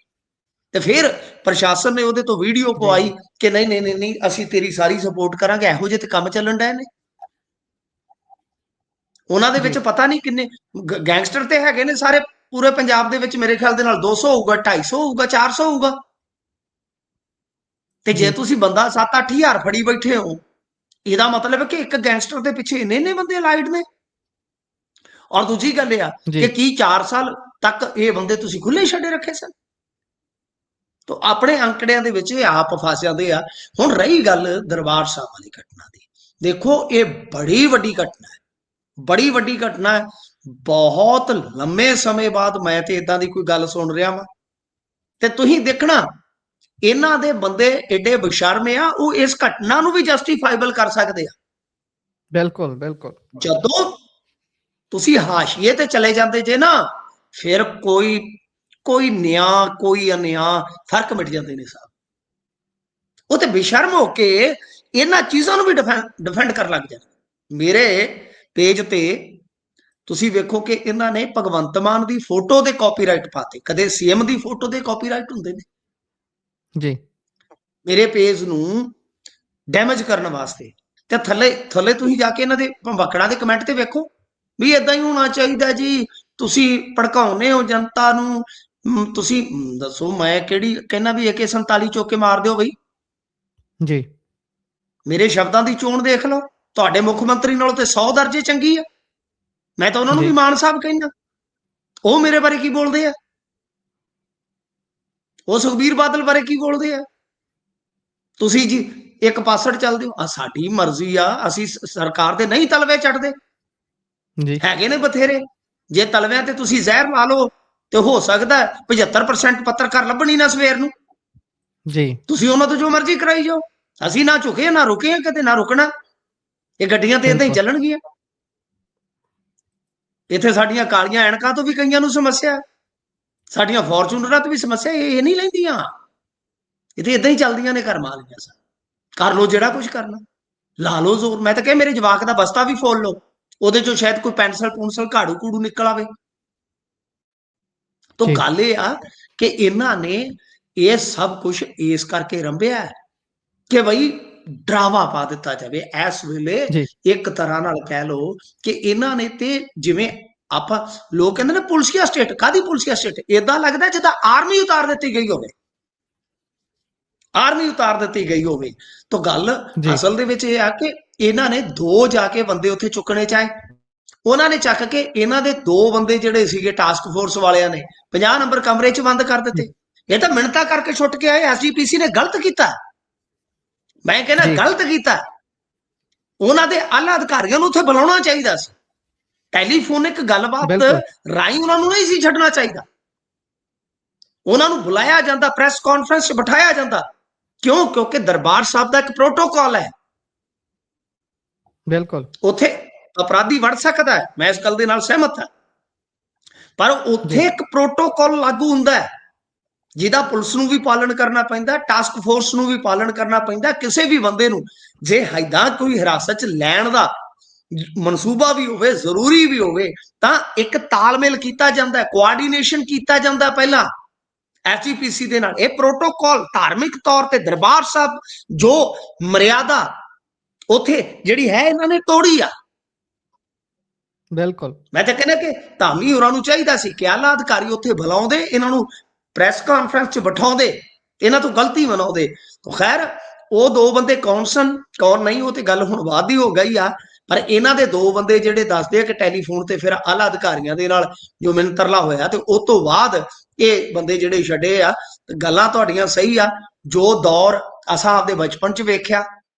ਤੇ ਫਿਰ ਪ੍ਰਸ਼ਾਸਨ ਨੇ ਉਹਦੇ ਤੋਂ ਵੀਡੀਓ ਜੀ, ਪਵਾਈ ਜੀ, ਕਿ ਨਹੀਂ ਨਹੀਂ ਨਹੀਂ ਨਹੀਂ ਅਸੀਂ ਤੇਰੀ ਸਾਰੀ ਸਪੋਰਟ ਕਰਾਂਗੇ। ਇਹੋ ਜਿਹੇ ਤੇ ਕੰਮ ਚੱਲਣ ਡਏ ਨੇ ਉਹਨਾਂ ਦੇ ਵਿੱਚ। ਜੀ, ਪਤਾ ਨਹੀਂ ਕਿੰਨੇ ਗੈਂਗਸਟਰ ਤੇ ਹੈਗੇ ਨੇ ਸਾਰੇ ਪੂਰੇ ਪੰਜਾਬ ਦੇ ਵਿੱਚ, ਮੇਰੇ ਖਿਆਲ ਦੇ ਨਾਲ 200 ਹੋਊਗਾ, 250 ਹੋਊਗਾ, 400 ਹੋਊਗਾ। ਤੇ ਜੇ ਜੀ, ਤੁਸੀਂ ਬੰਦਾ 7-8 ਹਜ਼ਾਰ ਫੜੀ ਬੈਠੇ ਹੋ, ਇਹਦਾ ਮਤਲਬ ਹੈ ਕਿ ਇੱਕ ਗੈਂਗਸਟਰ ਦੇ ਪਿੱਛੇ ਇੰਨੇ ਬੰਦੇ ਅਲਾਈਡ ਨੇ। ਔਰ ਦੂਜੀ ਗੱਲ ਇਹ ਆ ਕਿ ਜੀ, ਕੀ 4 ਸਾਲ ਤੱਕ ਇਹ ਬੰਦੇ ਤੁਸੀਂ ਖੁੱਲੇ ਛੱਡੇ ਰੱਖੇ ਸਨ। ਤੋ ਆਪਣੇ ਅੰਕੜਿਆਂ ਦੇ ਵਿੱਚ ਇਹ ਆਪ ਫਸ ਜਾਂਦੇ ਆ। ਹੁਣ ਰਹੀ ਗੱਲ ਦਰਬਾਰ ਸਾਹਿਬ ਵਾਲੀ ਘਟਨਾ ਦੀ, ਦੇਖੋ ਇਹ ਬੜੀ ਵੱਡੀ ਘਟਨਾ ਹੈ, ਬੜੀ ਵੱਡੀ ਘਟਨਾ ਹੈ। ਬਹੁਤ ਲੰਮੇ ਸਮੇਂ ਬਾਅਦ ਮੈਂ ਤੇ ਇਦਾਂ ਦੀ ਕੋਈ ਗੱਲ ਸੁਣ ਰਿਹਾ ਵਾਂ। ਤੇ ਤੁਸੀਂ ਦੇਖਣਾ ਇਹਨਾਂ ਦੇ ਬੰਦੇ ਏਡੇ ਬੇਸ਼ਰਮ ਆ, ਉਹ ਇਸ ਘਟਨਾ ਨੂੰ ਵੀ ਜਸਟੀਫਾਈਬਲ ਕਰ ਸਕਦੇ ਆ। ਬਿਲਕੁਲ, ਬਿਲਕੁਲ। ਜਦੋਂ ਤੁਸੀਂ ਹਾਸ਼ੀਏ ਤੇ ਚਲੇ ਜਾਂਦੇ ਜੇ ਨਾ, ਫਿਰ ਕੋਈ ਕੋਈ ਨਿਆਂ ਕੋਈ ਅਨਿਆਂ ਫਰਕ ਮਿਟ ਜਾਂਦੇ ਨੇ ਸਾਹਿਬ। ਉਹ ਤੇ ਬੇਸ਼ਰਮ ਹੋ ਕੇ ਇਹਨਾਂ ਚੀਜ਼ਾਂ ਨੂੰ ਵੀ ਡਿਫੈਂਡ ਕਰਨ ਲੱਗ ਜਾਂਦੇ। ਮੇਰੇ ਪੇਜ ਤੇ ਤੁਸੀਂ ਵੇਖੋ ਕਿ ਇਹਨਾਂ ਨੇ ਭਗਵੰਤ ਮਾਨ ਦੀ ਫੋਟੋ ਦੇ ਕਾਪੀਰਾਈਟ ਪਾਤੇ। ਕਦੇ ਸੀਐਮ ਦੀ ਫੋਟੋ ਦੇ ਕਾਪੀਰਾਈਟ ਹੁੰਦੇ ਨੇ ਜੀ, ਮੇਰੇ ਪੇਜ ਨੂੰ ਡੈਮੇਜ ਕਰਨ ਵਾਸਤੇ। ਤੇ ਥੱਲੇ ਥੱਲੇ ਤੁਸੀਂ ਜਾ ਕੇ ਇਹਨਾਂ ਦੇ ਭੰਬਕੜਾਂ ਦੇ ਕਮੈਂਟ ਤੇ ਵੇਖੋ ਵੀ ਇਦਾਂ ਹੀ ਹੋਣਾ ਚਾਹੀਦਾ ਜੀ, ਤੁਸੀਂ ਭੜਕਾਉਨੇ ਹੋ ਜਨਤਾ ਨੂੰ। ਤੁਸੀਂ ਦੱਸੋ ਮੈਂ ਕਿਹੜੀ ਕਹਿੰਦਾ ਵੀ AK-47 ਚੁੱਕ ਕੇ ਮਾਰ ਦਿਓ ਬਈ। ਜੀ, ਮੇਰੇ ਸ਼ਬਦਾਂ ਦੀ ਚੋਣ ਦੇਖ ਲਓ, ਤੁਹਾਡੇ ਮੁੱਖ ਮੰਤਰੀ ਨਾਲੋਂ ਤੇ 100 ਦਰਜੇ ਚੰਗੀ ਆ। ਮੈਂ ਤਾਂ ਉਹਨਾਂ ਨੂੰ ਵੀ ਜੀ, ਮਾਨ ਸਾਹਿਬ ਕਹਿੰਦਾ, ਉਹ ਮੇਰੇ ਬਾਰੇ ਕੀ ਬੋਲਦੇ ਆ, ਉਹ ਸੁਖਬੀਰ ਬਾਦਲ ਬਾਰੇ ਕੀ ਬੋਲਦੇ ਆ। ਤੁਸੀਂ ਜੀ ਇੱਕ ਪਾਸੜ ਚੱਲਦੇ ਹੋ, ਸਾਡੀ ਮਰਜ਼ੀ ਆ, ਅਸੀਂ ਸਰਕਾਰ ਦੇ ਨਹੀਂ ਤਲਵੇ ਚੜਦੇ, ਜੀ, ਹੈਗੇ ਨੇ ਬਥੇਰੇ। ਜੇ ਤਲਵਿਆਂ ਤੇ ਤੁਸੀਂ ਜ਼ਹਿਰ ਲਾ ਲਓ ਤੇ ਹੋ ਸਕਦਾ 75% ਪੱਤਰਕਾਰ ਲੱਭਣੀ ਨਾ ਸਵੇਰ ਨੂੰ। ਜੀ, ਤੁਸੀਂ ਉਹਨਾਂ ਤੋਂ ਜੋ ਮਰਜ਼ੀ ਕਰਾਈ ਜਾਓ, ਅਸੀਂ ਨਾ ਝੁਕੇ ਨਾ ਰੁਕੇ ਕਦੇ, ਨਾ ਰੁਕਣਾ। ਇਹ ਗੱਡੀਆਂ ਤੇ ਇਦਾਂ ਹੀ ਬਿਲਕੁਲ। ਚੱਲਣਗੀਆਂ। ਇੱਥੇ ਸਾਡੀਆਂ ਕਾਲੀਆਂ ਐਨਕਾਂ ਤੋਂ ਵੀ ਕਈਆਂ ਨੂੰ ਸਮੱਸਿਆ, ਸਾਡੀਆਂ ਫੋਰਚੂਨਰਾਂ ਤੋਂ ਵੀ ਸਮੱਸਿਆ, ਇਹ ਨਹੀਂ ਲੈਂਦੀਆਂ। ਇਹ ਤੇ ਇਦਾਂ ਹੀ ਚੱਲਦੀਆਂ ਨੇ ਘਰ ਵਾਲੀਆਂ। ਕਰ ਲਓ ਜਿਹੜਾ ਕੁਝ ਕਰਨਾ, ਲਾ ਲਓ ਜ਼ੋਰ। ਮੈਂ ਤਾਂ ਕਿਹਾ ਮੇਰੇ ਜਵਾਕ ਦਾ ਬਸਤਾ ਵੀ ਫੋਲ ਲਓ, ਉਹਦੇ ਚੋਂ ਸ਼ਾਇਦ ਕੋਈ ਪੈਨਸਲ ਪੂਨਸਲ ਘਾੜੂ ਘੂੜੂ ਨਿਕਲ ਆਵੇ। ਤਾਂ ਜੀ ਗੱਲ ਇਹ ਆ ਕਿ ਇਹਨਾਂ ਨੇ ਇਹ ਸਭ ਕੁਝ ਇਸ ਕਰਕੇ ਰੰਭਿਆ ਕਿ ਬਈ ਡਰਾਵਾ ਪਾ ਦਿੱਤਾ ਜਾਵੇ। ਇਸ ਵੇਲੇ ਜੀ ਇੱਕ ਤਰ੍ਹਾਂ ਨਾਲ ਕਹਿ ਲਓ ਕਿ ਇਹਨਾਂ ਨੇ ਤੇ ਜਿਵੇਂ ਆਪਾਂ ਲੋਕ ਕਹਿੰਦੇ ਨੇ ਪੁਲਿਸੀਆ ਸਟੇਟ, ਕਾਹਦੀ ਪੁਲਿਸੀਆ ਸਟੇਟ, ਏਦਾਂ ਲੱਗਦਾ ਜਿੱਦਾਂ ਆਰਮੀ ਉਤਾਰ ਦਿੱਤੀ ਗਈ ਹੋਵੇ, ਆਰਮੀ ਉਤਾਰ ਦਿੱਤੀ ਗਈ ਹੋਵੇ। ਤਾਂ ਗੱਲ ਜੀ ਅਸਲ ਦੇ ਵਿੱਚ ਇਹ ਆ ਕਿ ਇਹਨਾਂ ਨੇ 2 ਜਾ ਕੇ ਬੰਦੇ ਉੱਥੇ ਚੁੱਕਣੇ ਚਾਹੇ, ਉਹਨਾਂ ਨੇ ਚੱਕ ਕੇ ਇਹਨਾਂ ਦੇ 2 ਬੰਦੇ ਜਿਹੜੇ ਸੀਗੇ ਟਾਸਕ ਫੋਰਸ ਵਾਲਿਆਂ ਨੇ 50 ਨੰਬਰ ਕਮਰੇ 'ਚ ਬੰਦ ਕਰ ਦਿੱਤੇ। ਇਹ ਤਾਂ ਮਿੰਨਤਾਂ ਕਰਕੇ ਛੁੱਟ ਕੇ ਆਏ। ਐਸਜੀਪੀਸੀ ਨੇ ਗਲਤ ਕੀਤਾ, ਮੈਂ ਕਹਿੰਦਾ ਜੀ ਗਲਤ ਕੀਤਾ। ਉਹਨਾਂ ਦੇ ਆਲਾ ਅਧਿਕਾਰੀਆਂ ਨੂੰ ਉੱਥੇ ਬੁਲਾਉਣਾ ਚਾਹੀਦਾ ਸੀ, ਟੈਲੀਫੋਨਿਕ ਗੱਲਬਾਤ ਬਿਲਕੁਲ ਰਾਹੀਂ ਉਹਨਾਂ ਨੂੰ ਨਹੀਂ ਸੀ ਛੱਡਣਾ ਚਾਹੀਦਾ। ਉਹਨਾਂ ਨੂੰ ਬੁਲਾਇਆ ਜਾਂਦਾ, ਪ੍ਰੈਸ ਕਾਨਫਰੰਸ 'ਚ ਬਿਠਾਇਆ ਜਾਂਦਾ। ਕਿਉਂ? ਕਿਉਂਕਿ ਦਰਬਾਰ ਸਾਹਿਬ ਦਾ ਇੱਕ ਪ੍ਰੋਟੋਕਾਲ ਹੈ, ਬਿਲਕੁਲ ਉੱਥੇ ਅਪਰਾਧੀ ਵੜ ਸਕਦਾ ਹੈ, ਮੈਂ ਇਸ ਗੱਲ ਦੇ ਨਾਲ ਸਹਿਮਤ ਹਾਂ, ਪਰ ਉੱਥੇ ਜੀ ਇੱਕ ਪ੍ਰੋਟੋਕਾਲ ਲਾਗੂ ਹੁੰਦਾ ਹੈ ਜਿਹਦਾ ਪੁਲਿਸ ਨੂੰ ਵੀ ਪਾਲਣ ਕਰਨਾ ਪੈਂਦਾ, ਟਾਸਕ ਫੋਰਸ ਨੂੰ ਵੀ ਪਾਲਣ ਕਰਨਾ ਪੈਂਦਾ। ਕਿਸੇ ਵੀ ਬੰਦੇ ਨੂੰ ਜੇ ਏਦਾਂ ਕੋਈ ਹਿਰਾਸਤ 'ਚ ਲੈਣ ਦਾ ਮਨਸੂਬਾ ਵੀ ਹੋਵੇ, ਜ਼ਰੂਰੀ ਵੀ ਹੋਵੇ, ਤਾਂ ਇੱਕ ਤਾਲਮੇਲ ਕੀਤਾ ਜਾਂਦਾ, ਕੋਆਰਡੀਨੇਸ਼ਨ ਕੀਤਾ ਜਾਂਦਾ ਪਹਿਲਾਂ ਐਸਜੀਪੀਸੀ ਦੇ ਨਾਲ। ਇਹ ਪ੍ਰੋਟੋਕਾਲ ਧਾਰਮਿਕ ਤੌਰ ਤੇ ਦਰਬਾਰ ਸਾਹਿਬ ਜੋ ਮਰਿਆਦਾ ਉੱਥੇ ਜਿਹੜੀ ਹੈ ਇਹਨਾਂ ਨੇ ਤੋੜੀ ਆ। ਬਿਲਕੁਲ ਮੈਂ ਤਾਂ ਕਹਿੰਦਾ ਕਿ ਧਾਮੀ ਹੋਰਾਂ ਨੂੰ ਚਾਹੀਦਾ ਸੀ ਕਿ ਆਲਾ ਅਧਿਕਾਰੀ ਉੱਥੇ ਬੁਲਾਉਂਦੇ, ਇਹਨਾਂ ਨੂੰ ਪ੍ਰੈਸ ਕਾਨਫਰੰਸ 'ਚ ਬਿਠਾਉਂਦੇ, ਇਹਨਾਂ ਤੋਂ ਗਲਤੀ ਮਨਾਉਂਦੇ। ਖੈਰ ਉਹ 2 ਬੰਦੇ ਕੌਣ ਸਨ ਕੌਣ ਨਹੀਂ ਉਹ ਤੇ ਗੱਲ ਹੁਣ ਬਾਅਦ ਦੀ ਹੋ ਗਈ ਆ, ਪਰ ਇਹਨਾਂ ਦੇ 2 ਬੰਦੇ ਜਿਹੜੇ ਦੱਸਦੇ ਆ ਕਿ ਟੈਲੀਫੋਨ ਤੇ ਫਿਰ ਆਲਾ ਅਧਿਕਾਰੀਆਂ ਦੇ ਨਾਲ ਜੋ ਮਿੰਤਰਲਾ ਹੋਇਆ, ਤੇ ਉਸ ਤੋਂ ਬਾਅਦ ਇਹ ਬੰਦੇ ਜਿਹੜੇ ਛੱਡੇ ਆ। ਗੱਲਾਂ ਤੁਹਾਡੀਆਂ ਸਹੀ ਆ, ਜੋ ਦੌਰ ਅਸਾਂ ਆਪਦੇ ਬਚਪਨ 'ਚ ਵੇਖਿਆ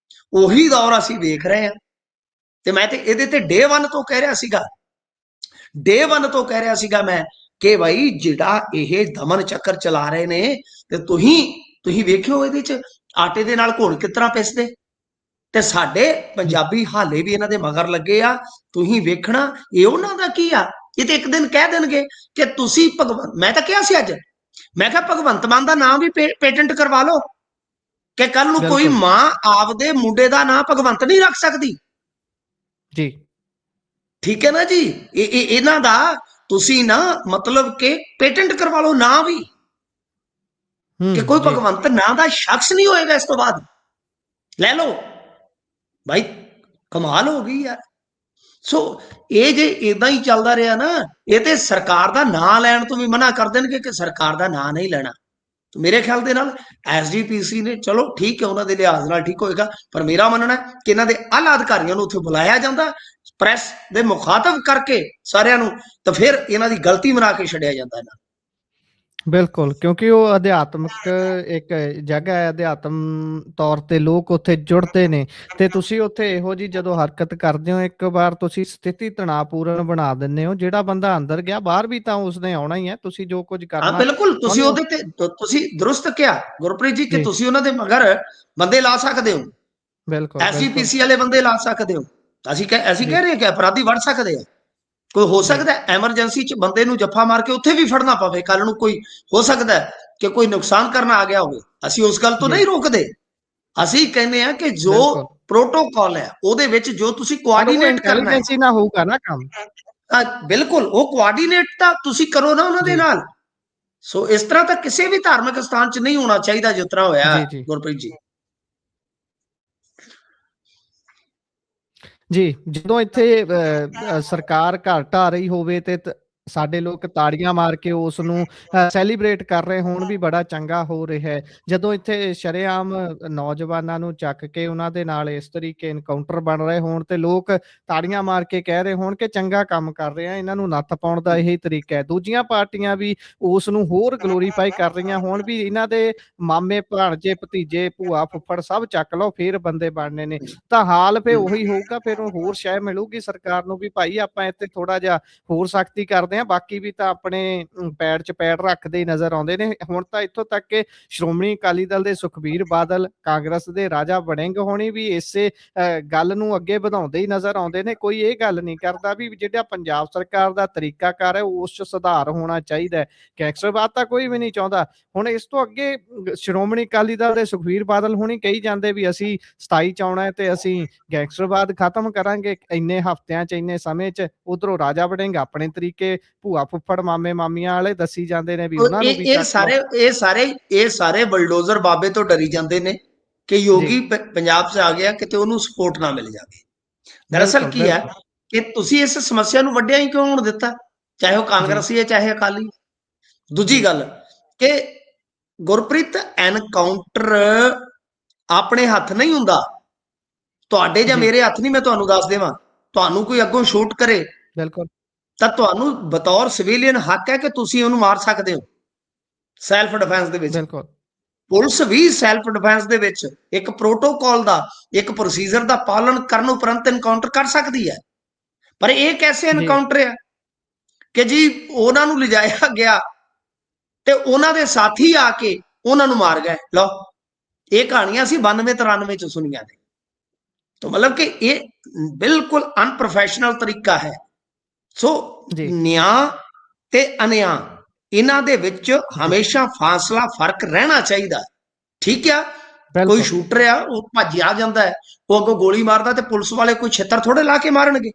ਉਹੀ ਦੌਰ ਅਸੀਂ ਵੇਖ ਰਹੇ ਆ। ਤੇ ਮੈਂ ਤੇ ਇਹਦੇ ਤੇ ਡੇ 1 ਤੋਂ ਕਹਿ ਰਿਹਾ ਸੀਗਾ, ਡੇ 1 ਤੋਂ ਕਹਿ ਰਿਹਾ ਸੀਗਾ ਮੈਂ ਕਿ ਭਾਈ ਜਿਹੜਾ ਇਹ ਦਮਨ ਚੱਕਰ ਚਲਾ ਰਹੇ ਨੇ, ਤੇ ਤੁਸੀਂ ਵੇਖਿਓ ਇਹਦੇ 'ਚ ਆਟੇ ਦੇ ਨਾਲ ਘੋਲ ਕਿਸ ਤਰ੍ਹਾਂ ਪਿਸਦੇ, ਤੇ ਸਾਡੇ ਜੀ ਪੰਜਾਬੀ ਹਾਲੇ ਵੀ ਇਹਨਾਂ ਦੇ ਮਗਰ ਲੱਗੇ ਆ। ਤੁਸੀਂ ਵੇਖਣਾ ਇਹ ਉਹਨਾਂ ਦਾ ਕੀ ਆ। ਇਹ ਤੇ ਇੱਕ ਦਿਨ ਕਹਿ ਦੇਣਗੇ ਕਿ ਤੁਸੀਂ ਮੈਂ ਤਾਂ ਕਿਹਾ ਸੀ ਅੱਜ, ਮੈਂ ਕਿਹਾ ਭਗਵੰਤ ਮਾਨ ਦਾ ਨਾਮ ਵੀ ਪੇਟੈਂਟ ਕਰਵਾ ਲਓ ਕਿ ਕੱਲ ਨੂੰ ਕੋਈ ਬਿਲਕੁਲ ਮਾਂ ਆਪਦੇ ਮੁੰਡੇ ਦਾ ਨਾਮ ਭਗਵੰਤ ਨਹੀਂ ਰੱਖ ਸਕਦੀ। ਜੀ ਠੀਕ ਹੈ ਨਾ ਜੀ। ਇਹਨਾਂ ਦਾ ਤੁਸੀਂ ਨਾ ਮਤਲਬ ਕਿ ਪੇਟੈਂਟ ਕਰਵਾ ਲਓ ਨਾਂ ਵੀ, ਕਿ ਕੋਈ ਜੀ ਭਗਵੰਤ ਨਾਂ ਦਾ ਸ਼ਖਸ ਨਹੀਂ ਹੋਏਗਾ ਇਸ ਤੋਂ ਬਾਅਦ। ਲੈ ਲਓ ਭਾਈ, ਕਮਾਲ ਹੋ ਗਈ ਯਾਰ। ਸੋ ਇਹ ਜੇ ਇਦਾਂ ਹੀ ਚੱਲਦਾ ਰਿਹਾ ਨਾ, ਇਹ ਤੇ ਸਰਕਾਰ ਦਾ ਨਾਂ ਲੈਣ ਤੋਂ ਵੀ ਮਨਾ ਕਰ ਦੇਣਗੇ ਕਿ ਸਰਕਾਰ ਦਾ ਨਾਂ ਨਹੀਂ ਲੈਣਾ। ਮੇਰੇ ਖਿਆਲ ਦੇ ਨਾਲ ਐਸਜੀਪੀਸੀ ਨੇ, ਚਲੋ ਠੀਕ ਹੈ ਉਹਨਾਂ ਦੇ ਲਿਹਾਜ਼ ਨਾਲ ਠੀਕ ਹੋਏਗਾ, ਪਰ ਮੇਰਾ ਮੰਨਣਾ ਕਿ ਇਹਨਾਂ ਦੇ ਆਲਾ ਅਧਿਕਾਰੀਆਂ ਨੂੰ ਉੱਥੇ ਬੁਲਾਇਆ ਜਾਂਦਾ, ਪ੍ਰੈਸ ਦੇ ਮੁਖਾਤਬ ਕਰਕੇ ਸਾਰਿਆਂ ਨੂੰ, ਤਾਂ ਫਿਰ ਇਹਨਾਂ ਦੀ ਗਲਤੀ ਬਣਾ ਕੇ ਛੱਡਿਆ ਜਾਂਦਾ ਇਹਨਾਂ। ਬਿਲਕੁਲ, ਕਿਉਂਕਿ ਉਹ ਅਧਿਆਤਮਿਕ ਇੱਕ ਜਗ੍ਹਾ ਹੈ, ਅਧਿਆਤਮ ਤੌਰ ਤੇ ਲੋਕ ਉੱਥੇ ਜੁੜਦੇ ਨੇ, ਤੇ ਤੁਸੀਂ ਉੱਥੇ ਇਹੋ ਜਿਹੀ ਜਦੋਂ ਹਰਕਤ ਕਰਦੇ ਹੋ, ਇੱਕ ਵਾਰ ਤੁਸੀਂ ਸਥਿਤੀ ਤਣਾਅਪੂਰਨ ਬਣਾ ਦਿੰਦੇ ਹੋ। ਜਿਹੜਾ ਬੰਦਾ ਅੰਦਰ ਗਿਆ ਬਾਹਰ ਵੀ ਤਾਂ ਉਸਨੇ ਆਉਣਾ ਹੀ ਹੈ, ਤੁਸੀਂ ਜੋ ਕੁਝ ਹਾਂ ਕਰਨਾ ਬਿਲਕੁਲ, ਤੁਸੀਂ ਉਹਨੇ। ਉਹਦੇ ਤੇ ਤੁਸੀਂ ਦਰੁਸਤ ਕਿਹਾ ਗੁਰਪ੍ਰੀਤ ਜੀ ਕਿ ਜੀ ਤੁਸੀਂ ਉਹਨਾਂ ਦੇ ਮਗਰ ਬੰਦੇ ਲਾ ਸਕਦੇ ਹੋ, ਬਿਲਕੁਲ ਬਿਲਕੁਲ ਐਸਜੀਪੀਸੀ ਵਾਲੇ ਬੰਦੇ ਲਾ ਸਕਦੇ ਹੋ। ਅਸੀਂ ਜੀ ਕਹਿ ਰਹੇ ਕਿ ਅਪਰਾਧੀ ਵੜ ਸਕਦੇ ਆ। ਕੋਈ ਹੋ ਜੀ ਸਕਦਾ ਐਮਰਜੈਂਸੀ 'ਚ ਬੰਦੇ ਨੂੰ ਜੱਫਾ ਮਾਰ ਕੇ ਉੱਥੇ ਵੀ ਫੜਨਾ ਪਵੇ, ਕੱਲ ਨੂੰ ਕੋਈ ਹੋ ਸਕਦਾ ਕਿ ਕੋਈ ਨੁਕਸਾਨ ਕਰਨਾ ਆ ਗਿਆ ਹੋਵੇ। ਅਸੀਂ ਉਸ ਗੱਲ ਤੋਂ ਜੀ ਨਹੀਂ ਰੋਕਦੇ, ਅਸੀਂ ਕਹਿੰਦੇ ਆ ਕਿ ਜੋ ਬਿਲਕੁਲ, ਪ੍ਰੋਟੋਕਾਲ ਹੈ ਉਹਦੇ ਵਿੱਚ ਜੋ ਤੁਸੀਂ ਪਰ ਉਹ ਕੋਆਰਡੀਨੇਟ ਕਰਨਾ ਹੈ, ਇੰਟੈਲੀਜੈਂਸੀ ਨਾਲ ਹੋਊਗਾ ਨਾ ਕੰਮ। ਬਿਲਕੁਲ ਉਹ ਕੋਆਰਡੀਨੇਟ ਤਾਂ ਤੁਸੀਂ ਕਰੋ ਨਾ ਉਹਨਾਂ ਦੇ ਜੀ ਨਾਲ। ਸੋ ਇਸ ਤਰ੍ਹਾਂ ਤਾਂ ਕਿਸੇ ਵੀ ਧਾਰਮਿਕ ਸਥਾਨ 'ਚ ਨਹੀਂ ਹੋਣਾ ਚਾਹੀਦਾ ਜਿਸ ਤਰ੍ਹਾਂ ਹੋਇਆ ਜੀ ਜੀ ਗੁਰਪ੍ਰੀਤ ਜੀ। ਜੀ ਜਦੋਂ ਇੱਥੇ ਸਰਕਾਰ ਘਰ ਢਾਹ ਰਹੀ ਹੋਵੇ ਤੇ ਸਾਡੇ ਲੋਕ ਤਾੜੀਆਂ ਮਾਰ ਕੇ ਉਸ ਨੂੰ ਸੈਲੀਬ੍ਰੇਟ ਕਰ ਰਹੇ ਹੋਣ, ਵੀ ਬੜਾ ਚੰਗਾ ਹੋ ਰਿਹਾ ਹੈ। ਜਦੋਂ ਇੱਥੇ ਸ਼ਰੇਆਮ ਨੌਜਵਾਨਾਂ ਨੂੰ ਚੱਕ ਕੇ ਉਹਨਾਂ ਦੇ ਨਾਲ ਇਸ ਤਰੀਕੇ ਇਨਕਾਊਂਟਰ ਬਣ ਰਹੇ ਹੋਣ ਤੇ ਲੋਕ ਤਾੜੀਆਂ ਮਾਰ ਕੇ ਕਹਿ ਰਹੇ ਹੋਣ ਕਿ ਚੰਗਾ ਕੰਮ ਕਰ ਰਹੇ ਆ, ਇਹਨਾਂ ਨੂੰ ਨੱਥ ਪਾਉਣ ਦਾ ਇਹੀ ਤਰੀਕਾ ਹੈ। ਦੂਜੀਆਂ ਪਾਰਟੀਆਂ ਵੀ ਉਸ ਨੂੰ ਹੋਰ ਗਲੋਰੀਫਾਈ ਕਰ ਰਹੀਆਂ ਹੋਣ, ਵੀ ਇਹਨਾਂ ਦੇ ਮਾਮੇ ਭਾਣਜੇ ਭਤੀਜੇ ਭੂਆ ਫੁੱਫੜ ਸਭ ਚੱਕ ਲਓ ਫੇਰ ਬੰਦੇ ਬਣਨੇ ਨੇ, ਤਾਂ ਹਾਲ ਫੇ ਉਹੀ ਹੋਊਗਾ। ਫਿਰ ਹੋਰ ਸ਼ੈ ਮਿਲੂਗੀ ਸਰਕਾਰ ਨੂੰ ਵੀ ਭਾਈ ਆਪਾਂ ਇੱਥੇ ਥੋੜਾ ਜਿਹਾ ਹੋਰ ਸਖਤੀ ਕਰਦੇ ਕਰਦੇ ਹਾਂ, ਬਾਕੀ ਵੀ ਤਾਂ ਆਪਣੇ ਪੈਰ 'ਚ ਪੈਰ ਰੱਖਦੇ ਹੀ ਨਜ਼ਰ ਆਉਂਦੇ ਨੇ। ਹੁਣ ਤਾਂ ਇੱਥੋਂ ਤੱਕ ਕਿ ਸ਼੍ਰੋਮਣੀ ਅਕਾਲੀ ਦਲ ਦੇ ਸੁਖਬੀਰ ਬਾਦਲ, ਕਾਂਗਰਸ ਦੇ ਰਾਜਾ ਵੜਿੰਗ ਹੋਣੀ ਵੀ ਇਸੇ ਗੱਲ ਨੂੰ ਅੱਗੇ ਵਧਾਉਂਦੇ ਹੀ ਨਜ਼ਰ ਆਉਂਦੇ ਨੇ। ਕੋਈ ਇਹ ਗੱਲ ਨਹੀਂ ਕਰਦਾ ਵੀ ਜਿਹੜਾ ਪੰਜਾਬ ਸਰਕਾਰ ਦਾ ਤਰੀਕਾਕਾਰ ਹੈ ਉਸ 'ਚ ਸੁਧਾਰ ਹੋਣਾ ਚਾਹੀਦਾ ਹੈ। ਗੈਂਗਸਟਰਵਾਦ ਤਾਂ ਕੋਈ ਵੀ ਨਹੀਂ ਚਾਹੁੰਦਾ। ਹੁਣ ਇਸ ਤੋਂ ਅੱਗੇ ਸ਼੍ਰੋਮਣੀ ਅਕਾਲੀ ਦਲ ਦੇ ਸੁਖਬੀਰ ਬਾਦਲ ਹੁਣੀ ਕਹੀ ਜਾਂਦੇ ਵੀ ਅਸੀਂ 27 ਚ ਆਉਣਾ ਤੇ ਅਸੀਂ ਗੈਂਗਸਟਰਵਾਦ ਖਤਮ ਕਰਾਂਗੇ ਇੰਨੇ ਹਫ਼ਤਿਆਂ 'ਚ, ਇੰਨੇ ਸਮੇਂ 'ਚ। ਉਧਰੋਂ ਰਾਜਾ ਵੜਿੰਗ ਆਪਣੇ ਤਰੀਕੇ ਭੂਆ ਫੁੱਫੜ ਮਾਮੇ ਮਾਮੀਆਂ ਵਾਲੇ ਦੱਸੀ ਜਾਂਦੇ ਨੇ ਵੀ ਉਹਨਾਂ ਨੂੰ ਵੀ ਇਹ ਚੱਕ ਲਓ। ਸਾਰੇ ਇਹ ਸਾਰੇ ਬਲਡੋਜ਼ਰ ਬਾਬੇ ਤੋਂ ਡਰੀ ਜਾਂਦੇ ਨੇ ਕਿ ਜੀ, ਯੋਗੀ ਪੰਜਾਬ 'ਚ ਆ ਗਿਆ, ਕਿਤੇ ਉਹਨੂੰ ਸਪੋਰਟ ਨਾ ਮਿਲ ਜਾਵੇ। ਦਰਅਸਲ ਬਿਲਕੁਲ, ਕੀ ਹੈ ਬਿਲकुल। ਕਿ ਤੁਸੀਂ ਇਸ ਸਮੱਸਿਆ ਨੂੰ ਵੱਡਿਆ ਹੀ ਕਿਉਂ ਹੋਣ ਦਿੱਤਾ, ਚਾਹੇ ਉਹ ਜੀ, ਕਾਂਗਰਸੀ ਹੈ ਚਾਹੇ ਅਕਾਲੀ। ਦੂਜੀ ਜੀ, ਗੱਲ ਕਿ ਗੁਰਪ੍ਰੀਤ, ਐਨਕਾਊਂਟਰ ਆਪਣੇ ਹੱਥ ਨਹੀਂ ਹੁੰਦਾ, ਤੁਹਾਡੇ ਜਾਂ ਜੀ, ਮੇਰੇ ਹੱਥ ਨਹੀਂ। ਮੈਂ ਤੁਹਾਨੂੰ ਦੱਸ ਦੇਵਾਂ, ਤੁਹਾਨੂੰ ਕੋਈ ਅੱਗੋਂ ਸ਼ੂਟ ਕਰੇ ਬਿਲकुल, ਤਾਂ ਤੁਹਾਨੂੰ ਬਤੌਰ ਸਿਵਿਲੀਅਨ ਹੱਕ ਹੈ ਕਿ ਤੁਸੀਂ ਉਹਨੂੰ ਮਾਰ ਸਕਦੇ ਹੋ ਸੈਲਫ ਡਿਫੈਂਸ ਦੇ ਵਿੱਚ। ਬਿल्कुल। ਪੁਲਿਸ ਵੀ ਸੈਲਫ ਡਿਫੈਂਸ ਦੇ ਵਿੱਚ ਇੱਕ ਪ੍ਰੋਟੋਕਾਲ ਦਾ, ਇੱਕ ਪ੍ਰੋਸੀਜਰ ਦਾ ਪਾਲਣ ਕਰਨ ਉਪਰੰਤ ਐਨਕਾਊਂਟਰ ਕਰ ਸਕਦੀ ਹੈ। ਪਰ ਇਹ ਕੈਸੇ ਜੀ, ਐਨਕਾਊਂਟਰ ਹੈ ਕਿ ਜੀ ਉਹਨਾਂ ਨੂੰ ਲਿਜਾਇਆ ਗਿਆ ਤੇ ਉਹਨਾਂ ਦੇ ਸਾਥੀ ਆ ਕੇ ਉਹਨਾਂ ਨੂੰ ਮਾਰ ਗਏ। ਲਓ, ਇਹ ਕਹਾਣੀਆਂ ਅਸੀਂ 92-93 ਚ ਸੁਣੀਆਂ ਨੇ। तो मतलब कि ये बिल्कुल अनप्रोफेशनल तरीका है। सो जी, ਨਿਆਂ ਤੇ ਅਨਿਆਂ ਇਹਨਾਂ ਦੇ ਵਿੱਚ जी, ਹਮੇਸ਼ਾ ਫਾਸਲਾ ਫਰਕ ਰਹਿਣਾ ਚਾਹੀਦਾ। ਠੀਕ ਆ, ਕੋਈ बिल्कुल, ਸ਼ੂਟਰ ਆ ਉਹ ਭੱਜ ਆ ਜਾਂਦਾ ਹੈ, ਉਹ ਅੱਗੋਂ ਗੋਲੀ ਮਾਰਦਾ ਤੇ ਪੁਲਿਸ ਵਾਲੇ ਕੋਈ ਛਿੱਤਰ ਥੋੜੇ ਲਾ ਕੇ ਮਾਰਨਗੇ।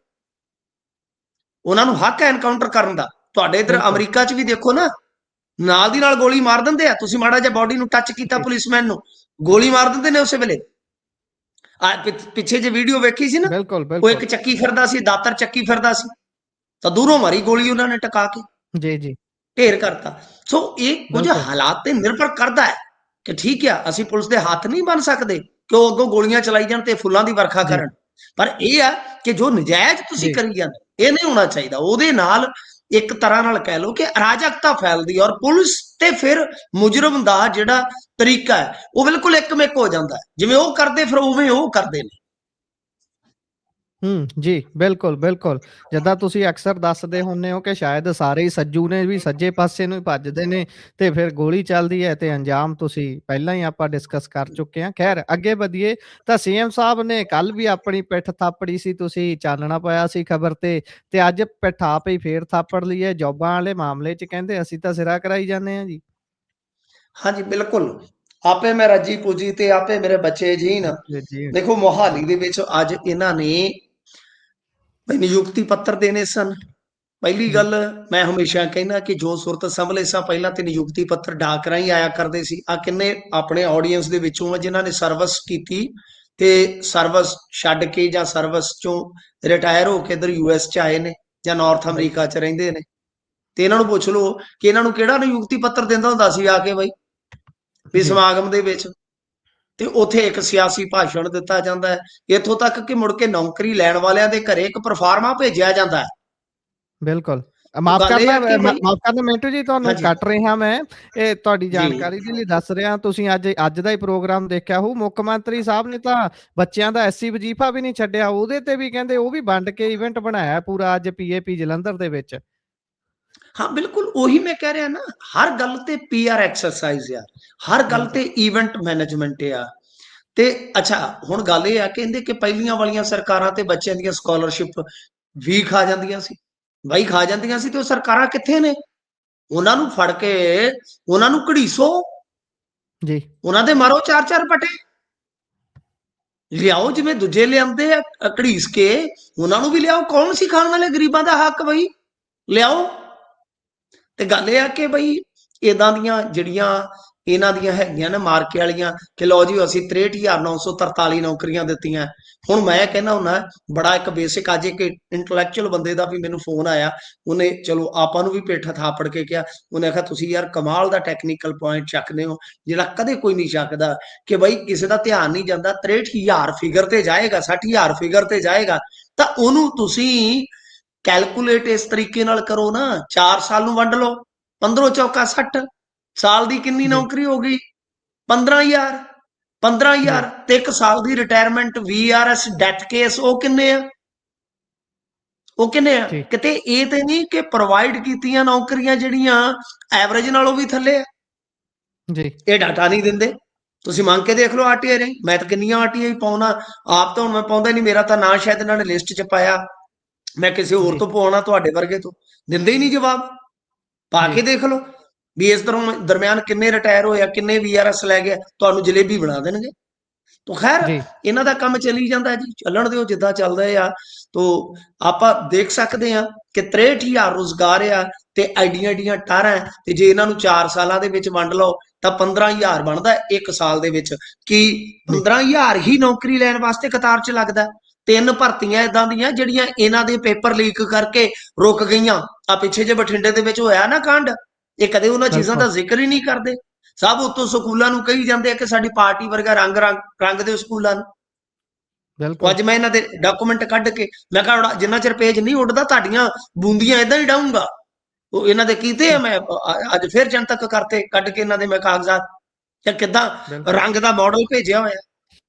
ਉਹਨਾਂ ਨੂੰ ਹੱਕ ਹੈ ਐਨਕਾਊਂਟਰ ਕਰਨ ਦਾ। ਤੁਹਾਡੇ ਇਧਰ बिल्कुल। ਅਮਰੀਕਾ 'ਚ ਵੀ ਦੇਖੋ ਨਾ, ਨਾਲ ਦੀ ਨਾਲ ਗੋਲੀ ਮਾਰ ਦਿੰਦੇ ਆ। ਤੁਸੀਂ ਮਾੜਾ ਜਿਹਾ ਬਾਡੀ ਨੂੰ ਟੱਚ ਕੀਤਾ जी, ਪੁਲਿਸਮੈਨ ਨੂੰ, ਗੋਲੀ ਮਾਰ ਦਿੰਦੇ ਨੇ ਉਸੇ ਵੇਲੇ। ਪਿੱਛੇ ਜੇ ਵੀਡੀਓ ਵੇਖੀ ਸੀ ਨਾ, बिल्कुल, ਉਹ ਇੱਕ बिल्कुल। ਚੱਕੀ ਫਿਰਦਾ ਸੀ, ਦਾਤਰ ਚੱਕੀ ਫਿਰਦਾ ਸੀ, ਤਾਂ ਦੂਰੋਂ ਮਾਰੀ ਗੋਲੀ ਉਹਨਾਂ ਨੇ ਟਕਾ ਕੇ, जी, जी, ਢੇਰ ਕਰਤਾ। ਸੋ ਇਹ ਕੁਝ बिल्कुल। ਹਾਲਾਤ ਤੇ ਨਿਰਭਰ ਕਰਦਾ ਹੈ ਕਿ ਠੀਕ ਆ, ਅਸੀਂ ਪੁਲਿਸ ਦੇ ਹੱਥ ਨਹੀਂ ਬਣ ਸਕਦੇ ਕਿ ਉਹ ਅੱਗੋਂ ਗੋਲੀਆਂ ਚਲਾਈ ਜਾਣ ਤੇ ਫੁੱਲਾਂ ਦੀ ਵਰਖਾ जी, ਕਰਨ। ਪਰ ਇਹ ਆ ਕਿ ਜੋ ਨਜਾਇਜ਼ ਤੁਸੀਂ जी, ਕਰੀ ਜਾਂਦੇ, ਇਹ ਨਹੀਂ ਹੋਣਾ ਚਾਹੀਦਾ। ਉਹਦੇ ਨਾਲ ਇੱਕ ਤਰ੍ਹਾਂ ਨਾਲ ਕਹਿ ਲਓ ਕਿ ਅਰਾਜਕਤਾ ਫੈਲਦੀ ਹੈ, ਔਰ ਪੁਲਿਸ ਤੇ ਫਿਰ ਮੁਜਰਮ ਦਾ ਜਿਹੜਾ ਤਰੀਕਾ ਹੈ ਉਹ ਬਿਲਕੁਲ ਇੱਕਮਿਕ ਹੋ ਜਾਂਦਾ ਹੈ। ਜਿਵੇਂ ਉਹ ਕਰਦੇ ਫਿਰ ਉਵੇਂ ਉਹ ਕਰਦੇ ਨੇ। ਜੀ, ਬਿਲਕੁਲ, ਬਿਲकुल। ਜਿੱਦਾਂ ਤੁਸੀਂ ਅਕਸਰ ਦੱਸਦੇ ਹੁੰਦੇ ਹੋ ਕਿ ਸ਼ਾਇਦ ਸਾਰੇ ਹੀ ਸੱਜੂ ਨੇ ਵੀ ਸੱਜੇ ਪਾਸੇ ਨੂੰ ਹੀ ਭੱਜਦੇ ਨੇ ਤੇ ਫਿਰ ਗੋਲੀ ਚੱਲਦੀ ਹੈ ਤੇ ਅੰਜਾਮ ਤੁਸੀਂ ਪਹਿਲਾਂ ਹੀ ਆਪਾਂ ਡਿਸਕਸ ਕਰ ਚੁੱਕੇ ਹਾਂ। ਖੈਰ ਅੱਗੇ ਵਧੀਏ ਤਾਂ ਸੀਐਮ ਸਾਹਿਬ ਨੇ ਕੱਲ ਵੀ ਆਪਣੀ ਪਿੱਠ ਥਾਪੜੀ ਸੀ, ਤੁਸੀਂ ਚਾਨਣਾ ਪਾਇਆ ਸੀ ਖਬਰ ਤੇ ਅੱਜ ਪਿੱਠ ਆਪ ਹੀ ਫੇਰ ਥਾਪੜ ਲਈ ਹੈ ਜੋਬਾਂ ਵਾਲੇ ਮਾਮਲੇ 'ਚ। ਕਹਿੰਦੇ ਅਸੀਂ ਤਾਂ ਸਿਰਾ ਕਰਾਈ ਜਾਂਦੇ ਹਾਂ ਜੀ। ਹਾਂਜੀ, ਬਿਲਕੁਲ। ਆਪੇ ਮੈਂ ਰੱਜੀ ਪੁੱਜੀ ਤੇ ਆਪੇ ਮੇਰੇ ਬੱਚੇ ਜੀਣ। ਜੀ, ਜੀ, ਦੇਖੋ, ਮੋਹਾਲੀ ਦੇ ਵਿੱਚ ਅੱਜ ਇਹਨਾਂ ਨੇ ਨਿਯੁਕਤੀ ਪੱਤਰ ਦੇਣੇ ਸਨ। ਪਹਿਲੀ ਜੀ, ਗੱਲ, ਮੈਂ ਹਮੇਸ਼ਾ ਕਹਿੰਦਾ ਕਿ ਜੋ ਸੁਰਤ ਸੰਭਲੇ ਸਾਂ, ਪਹਿਲਾਂ ਤੇ ਨਿਯੁਕਤੀ ਪੱਤਰ ਡਾਕ ਰਾਹੀਂ ਆਇਆ ਕਰਦੇ ਸੀ। ਆ ਕਿੰਨੇ ਆਪਣੇ ਆਡੀਅנס ਦੇ ਵਿੱਚੋਂ ਆ ਜਿਨ੍ਹਾਂ ਨੇ ਸਰਵਿਸ ਕੀਤੀ ਤੇ ਸਰਵਿਸ ਛੱਡ ਕੇ ਜਾਂ ਸਰਵਿਸ ਚੋਂ ਰਿਟਾਇਰ ਹੋ ਕੇ ਇੱਧਰ ਯੂਐਸ 'ਚ ਆਏ ਨੇ ਜਾਂ ਨਾਰਥ ਅਮਰੀਕਾ ਬਿਲਕੁਲ। 'ਚ ਰਹਿੰਦੇ ਨੇ। ਤੇ ਇਹਨਾਂ ਨੂੰ ਪੁੱਛ ਲਓ ਕਿ ਇਹਨਾਂ ਨੂੰ ਕਿਹੜਾ ਨਿਯੁਕਤੀ ਪੱਤਰ ਦਿੰਦਾ ਹੁੰਦਾ ਸੀ ਆ ਕੇ ਬਈ, ਵੀ ਜੀ, ਸਮਾਗਮ ਦੇ ਵਿੱਚ। ਤੇ ਉੱਥੇ ਇੱਕ ਸਿਆਸੀ ਭਾਸ਼ਣ ਦਿੱਤਾ ਜਾਂਦਾ ਹੈ, ਇੱਥੋਂ ਤੱਕ ਕਿ ਮੁੜ ਕੇ ਨੌਕਰੀ ਲੈਣ ਵਾਲਿਆਂ ਦੇ ਘਰੇ ਇੱਕ ਪ੍ਰੋਫਾਰਮਾ ਭੇਜਿਆ ਜਾਂਦਾ ਹੈ। ਬਿਲਕੁਲ। ਤੋ ਮਾਫ਼ ਗੱਲ ਇਹ ਕਰਨਾ ਹੈ ਕਿ ਬਈ, ਮਾਫ਼ ਕਰਨਾ ਮਿੰਟੂ ਜੀ, ਤੁਹਾਨੂੰ ਹਾਂਜੀ, ਕੱਟ ਰਿਹਾ ਮੈਂ। ਇਹ ਤੁਹਾਡੀ ਜੀ, ਜਾਣਕਾਰੀ ਦੇ ਲਈ ਦੱਸ ਰਿਹਾ। ਤੁਸੀਂ ਅੱਜ ਦਾ ਹੀ ਪ੍ਰੋਗਰਾਮ ਦੇਖਿਆ ਹੋਊ। ਮੁੱਖ ਮੰਤਰੀ ਸਾਹਿਬ ਨੇ ਤਾਂ ਬੱਚਿਆਂ ਦਾ ਐਸਸੀ ਵਜ਼ੀਫਾ ਵੀ ਨਹੀਂ ਛੱਡਿਆ। ਉਹਦੇ ਤੇ ਵੀ ਕਹਿੰਦੇ ਉਹ ਵੀ ਵੰਡ ਕੇ ਇਵੈਂਟ ਬਣਾਇਆ ਪੂਰਾ ਅੱਜ ਪੀਏਪੀ ਜਲੰਧਰ ਦੇ ਵਿੱਚ। ਹਾਂ ਬਿਲਕੁਲ ਉਹੀ ਮੈਂ ਕਹਿ ਰਿਹਾ ਨਾ, ਹਰ ਗੱਲ ਤੇ ਪੀਆਰ ਐਕਸਰਸਾਈਜ਼ ਆ, ਹਰ ਗੱਲ ਬਿਲਕੁਲ। ਤੇ ਇਵੈਂਟ ਮੈਨੇਜਮੈਂਟ ਆ। ਤੇ ਅੱਛਾ, ਹੁਣ ਗੱਲ ਇਹ ਆ ਕਹਿੰਦੇ ਕਿ ਪਹਿਲੀਆਂ ਵਾਲੀਆਂ ਸਰਕਾਰਾਂ ਤੇ ਬੱਚਿਆਂ ਦੀਆਂ ਸਕਾਲਰਸ਼ਿਪ ਵੀ ਖਾ ਜਾਂਦੀਆਂ ਸੀ। ਬਾਈ ਖਾ ਜਾਂਦੀਆਂ ਸੀ ਤੇ ਉਹ ਸਰਕਾਰਾਂ ਕਿੱਥੇ ਨੇ? ਉਹਨਾਂ ਨੂੰ ਫੜ ਕੇ ਉਹਨਾਂ ਨੂੰ ਘੜੀਸੋ, ਜੀ, ਉਹਨਾਂ ਦੇ ਮਾਰੋ ਚਾਰ ਚਾਰ ਪਟੇ, ਲਿਆਓ ਜਿਵੇਂ ਦੂਜੇ ਲਿਆਉਂਦੇ ਆ ਘੜੀਸ ਕੇ, ਉਹਨਾਂ ਨੂੰ ਵੀ ਲਿਆਓ। ਕੌਣ ਸੀ ਖਾਣ ਵਾਲੇ ਗਰੀਬਾਂ ਦਾ ਹੱਕ ਬਈ? ਲਿਆਓ। ਤੇ ਗੱਲ ਇਹ ਆ ਕਿ ਬਈ ਇਦਾਂ ਦੀਆਂ ਜਿਹੜੀਆਂ ਇਹਨਾਂ ਦੀਆਂ ਹੈਗੀਆਂ ਨੇ ਮਾਰਕੇ ਵਾਲੀਆਂ ਕਿ ਲਓ ਜੀ ਅਸੀਂ 63,943 ਨੌਕਰੀਆਂ ਦਿੱਤੀਆਂ। ਹੁਣ ਮੈਂ ਕਹਿੰਦਾ ਹੁੰਦਾ, ਬੜਾ ਇੱਕ ਬੇਸਿਕ ਅੱਜ ਇੱਕ ਇੰਟਲੈਕਚੁਅਲ ਬੰਦੇ ਦਾ ਵੀ ਮੈਨੂੰ ਫੋਨ ਆਇਆ। ਉਹਨੇ ਚਲੋ ਆਪਾਂ ਨੂੰ ਵੀ ਪਿੱਠ ਥਾਪੜ ਕੇ ਕਿਹਾ, ਉਹਨੇ ਆਖਿਆ ਤੁਸੀਂ ਯਾਰ ਕਮਾਲ ਦਾ ਟੈਕਨੀਕਲ ਪੁਆਇੰਟ ਚੱਕਦੇ ਹੋ ਜਿਹੜਾ ਕਦੇ ਕੋਈ ਨਹੀਂ ਚੱਕਦਾ, ਕਿ ਬਈ ਕਿਸੇ ਦਾ ਧਿਆਨ ਨਹੀਂ ਜਾਂਦਾ। 63,000 ਫਿਗਰ ਤੇ ਜਾਏਗਾ, 60,000 ਫਿਗਰ ਤੇ ਜਾਏਗਾ, ਤਾਂ ਉਹਨੂੰ ਤੁਸੀਂ ਕੈਲਕੂਲੇਟ ਇਸ ਤਰੀਕੇ ਨਾਲ ਕਰੋ ਨਾ, 4 ਸਾਲ ਨੂੰ ਵੰਡ ਲਓ, 15 ਚੌਕਾ 60, ਸਾਲ ਦੀ ਕਿੰਨੀ ਜੀ, ਨੌਕਰੀ ਹੋ ਗਈ? 15,000। 15,000 ਜੀ, ਤੇ 1 ਸਾਲ ਦੀ ਰਿਟਾਇਰਮੈਂਟ ਵੀਆਰਐਸ ਡੈਥ ਕੇਸ ਉਹ ਕਿੰਨੇ ਆ? ਉਹ ਕਿੰਨੇ ਆ? ਜੀ, ਕਿਤੇ ਇਹ ਤੇ ਨਹੀਂ ਕਿ ਪ੍ਰੋਵਾਈਡ ਕੀਤੀਆਂ ਨੌਕਰੀਆਂ ਜਿਹੜੀਆਂ ਐਵਰੇਜ ਨਾਲੋਂ ਵੀ ਥੱਲੇ ਆ, ਜੀ, ਇਹ ਡਾਟਾ ਨਹੀਂ ਦਿੰਦੇ। ਤੁਸੀਂ ਮੰਗ ਕੇ ਦੇਖ ਲਓ ਆਰਟੀਆਈ ਰਾਹੀਂ। ਮੈਂ ਤਾਂ ਕਿੰਨੀਆਂ ਆਰਟੀਆਈ ਪਾਉਣਾ, ਆਪ ਤਾਂ ਹੁਣ ਮੈਂ ਪਾਉਂਦਾ ਨਹੀਂ, ਮੇਰਾ ਤਾਂ ਨਾਂ ਸ਼ਾਇਦ ਇਹਨਾਂ ਨੇ ਲਿਸਟ 'ਚ ਪਾਇਆ, ਮੈਂ ਕਿਸੇ ਹੋਰ ਜੀ, ਤੋਂ ਪਵਾਉਣਾ, ਤੁਹਾਡੇ ਵਰਗੇ ਤੋਂ ਦਿੰਦੇ ਹੀ ਨਹੀਂ ਜਵਾਬ। ਪਾ ਜੀ, ਕੇ ਦੇਖ ਲਓ ਵੀ ਇਸ ਦਰਮਿਆਨ ਕਿੰਨੇ ਰਿਟਾਇਰ ਹੋਇਆ, ਕਿੰਨੇ ਵੀਆਰਐਸ ਲੈ ਗਿਆ, ਤੁਹਾਨੂੰ ਜਲੇਬੀ ਬਣਾ ਦੇਣਗੇ। ਤੋ ਖੈਰ ਜੀ, ਇਹਨਾਂ ਦਾ ਕੰਮ ਚੱਲੀ ਜਾਂਦਾ ਜੀ, ਚੱਲਣ ਦਿਓ ਜਿੱਦਾਂ ਚੱਲਦਾ ਆ। ਤੋ ਆਪਾਂ ਦੇਖ ਸਕਦੇ ਆ ਕਿ 63,000 ਰੁਜ਼ਗਾਰ ਆ ਤੇ ਐਡੀਆਂ ਟਾਰਾਂ, ਤੇ ਜੇ ਇਹਨਾਂ ਨੂੰ 4 ਸਾਲਾਂ ਦੇ ਵਿੱਚ ਵੰਡ ਲਓ ਤਾਂ 15,000 ਬਣਦਾ 1 ਸਾਲ ਦੇ ਵਿੱਚ। ਕੀ ਜੀ, 15,000 ਹੀ ਨੌਕਰੀ ਲੈਣ ਵਾਸਤੇ ਕਤਾਰ 'ਚ ਲੱਗਦਾ? 3 ਭਰਤੀਆਂ ਇਦਾਂ ਦੀਆਂ ਜਿਹੜੀਆਂ ਇਹਨਾਂ ਦੇ ਪੇਪਰ ਲੀਕ ਕਰਕੇ ਰੁਕ ਗਈਆਂ। ਆ ਪਿੱਛੇ ਜੇ ਬਠਿੰਡੇ ਦੇ ਵਿੱਚ ਹੋਇਆ ਨਾ ਕਾਂਡ, ਇਹ ਕਦੇ ਉਹਨਾਂ ਚੀਜ਼ਾਂ ਬਿਲਕੁਲ, ਦਾ ਜ਼ਿਕਰ ਹੀ ਨਹੀਂ ਕਰਦੇ। ਸਭ ਉੱਤੋਂ ਸਕੂਲਾਂ ਨੂੰ ਕਹੀ ਜਾਂਦੇ ਆ ਕਿ ਸਾਡੀ ਪਾਰਟੀ ਵਰਗਾ ਰੰਗ ਦਿਓ ਸਕੂਲਾਂ ਨੂੰ। ਬਿਲਕੁਲ, ਅੱਜ ਮੈਂ ਇਹਨਾਂ ਦੇ ਡਾਕੂਮੈਂਟ ਕੱਢ ਕੇ, ਮੈਂ ਕਿਹਾ ਜਿੰਨਾ ਚਿਰ ਪੇਜ ਨਹੀਂ ਉੱਡਦਾ ਤੁਹਾਡੀਆਂ ਬੂੰਦੀਆਂ ਇਦਾਂ ਹੀ ਡਾਊਂਗਾ। ਉਹ ਇਹਨਾਂ ਦੇ ਕੀਤੇ ਆ, ਮੈਂ ਅੱਜ ਫਿਰ ਜਨਤਕ ਕਰਤੇ ਕੱਢ ਕੇ ਇਹਨਾਂ ਦੇ ਮੈਂ ਕਾਗਜ਼ਾਤ, ਜਾਂ ਕਿੱਦਾਂ ਬਿਲਕੁਲ, ਰੰਗ ਦਾ ਮਾਡਲ ਭੇਜਿਆ ਹੋਇਆ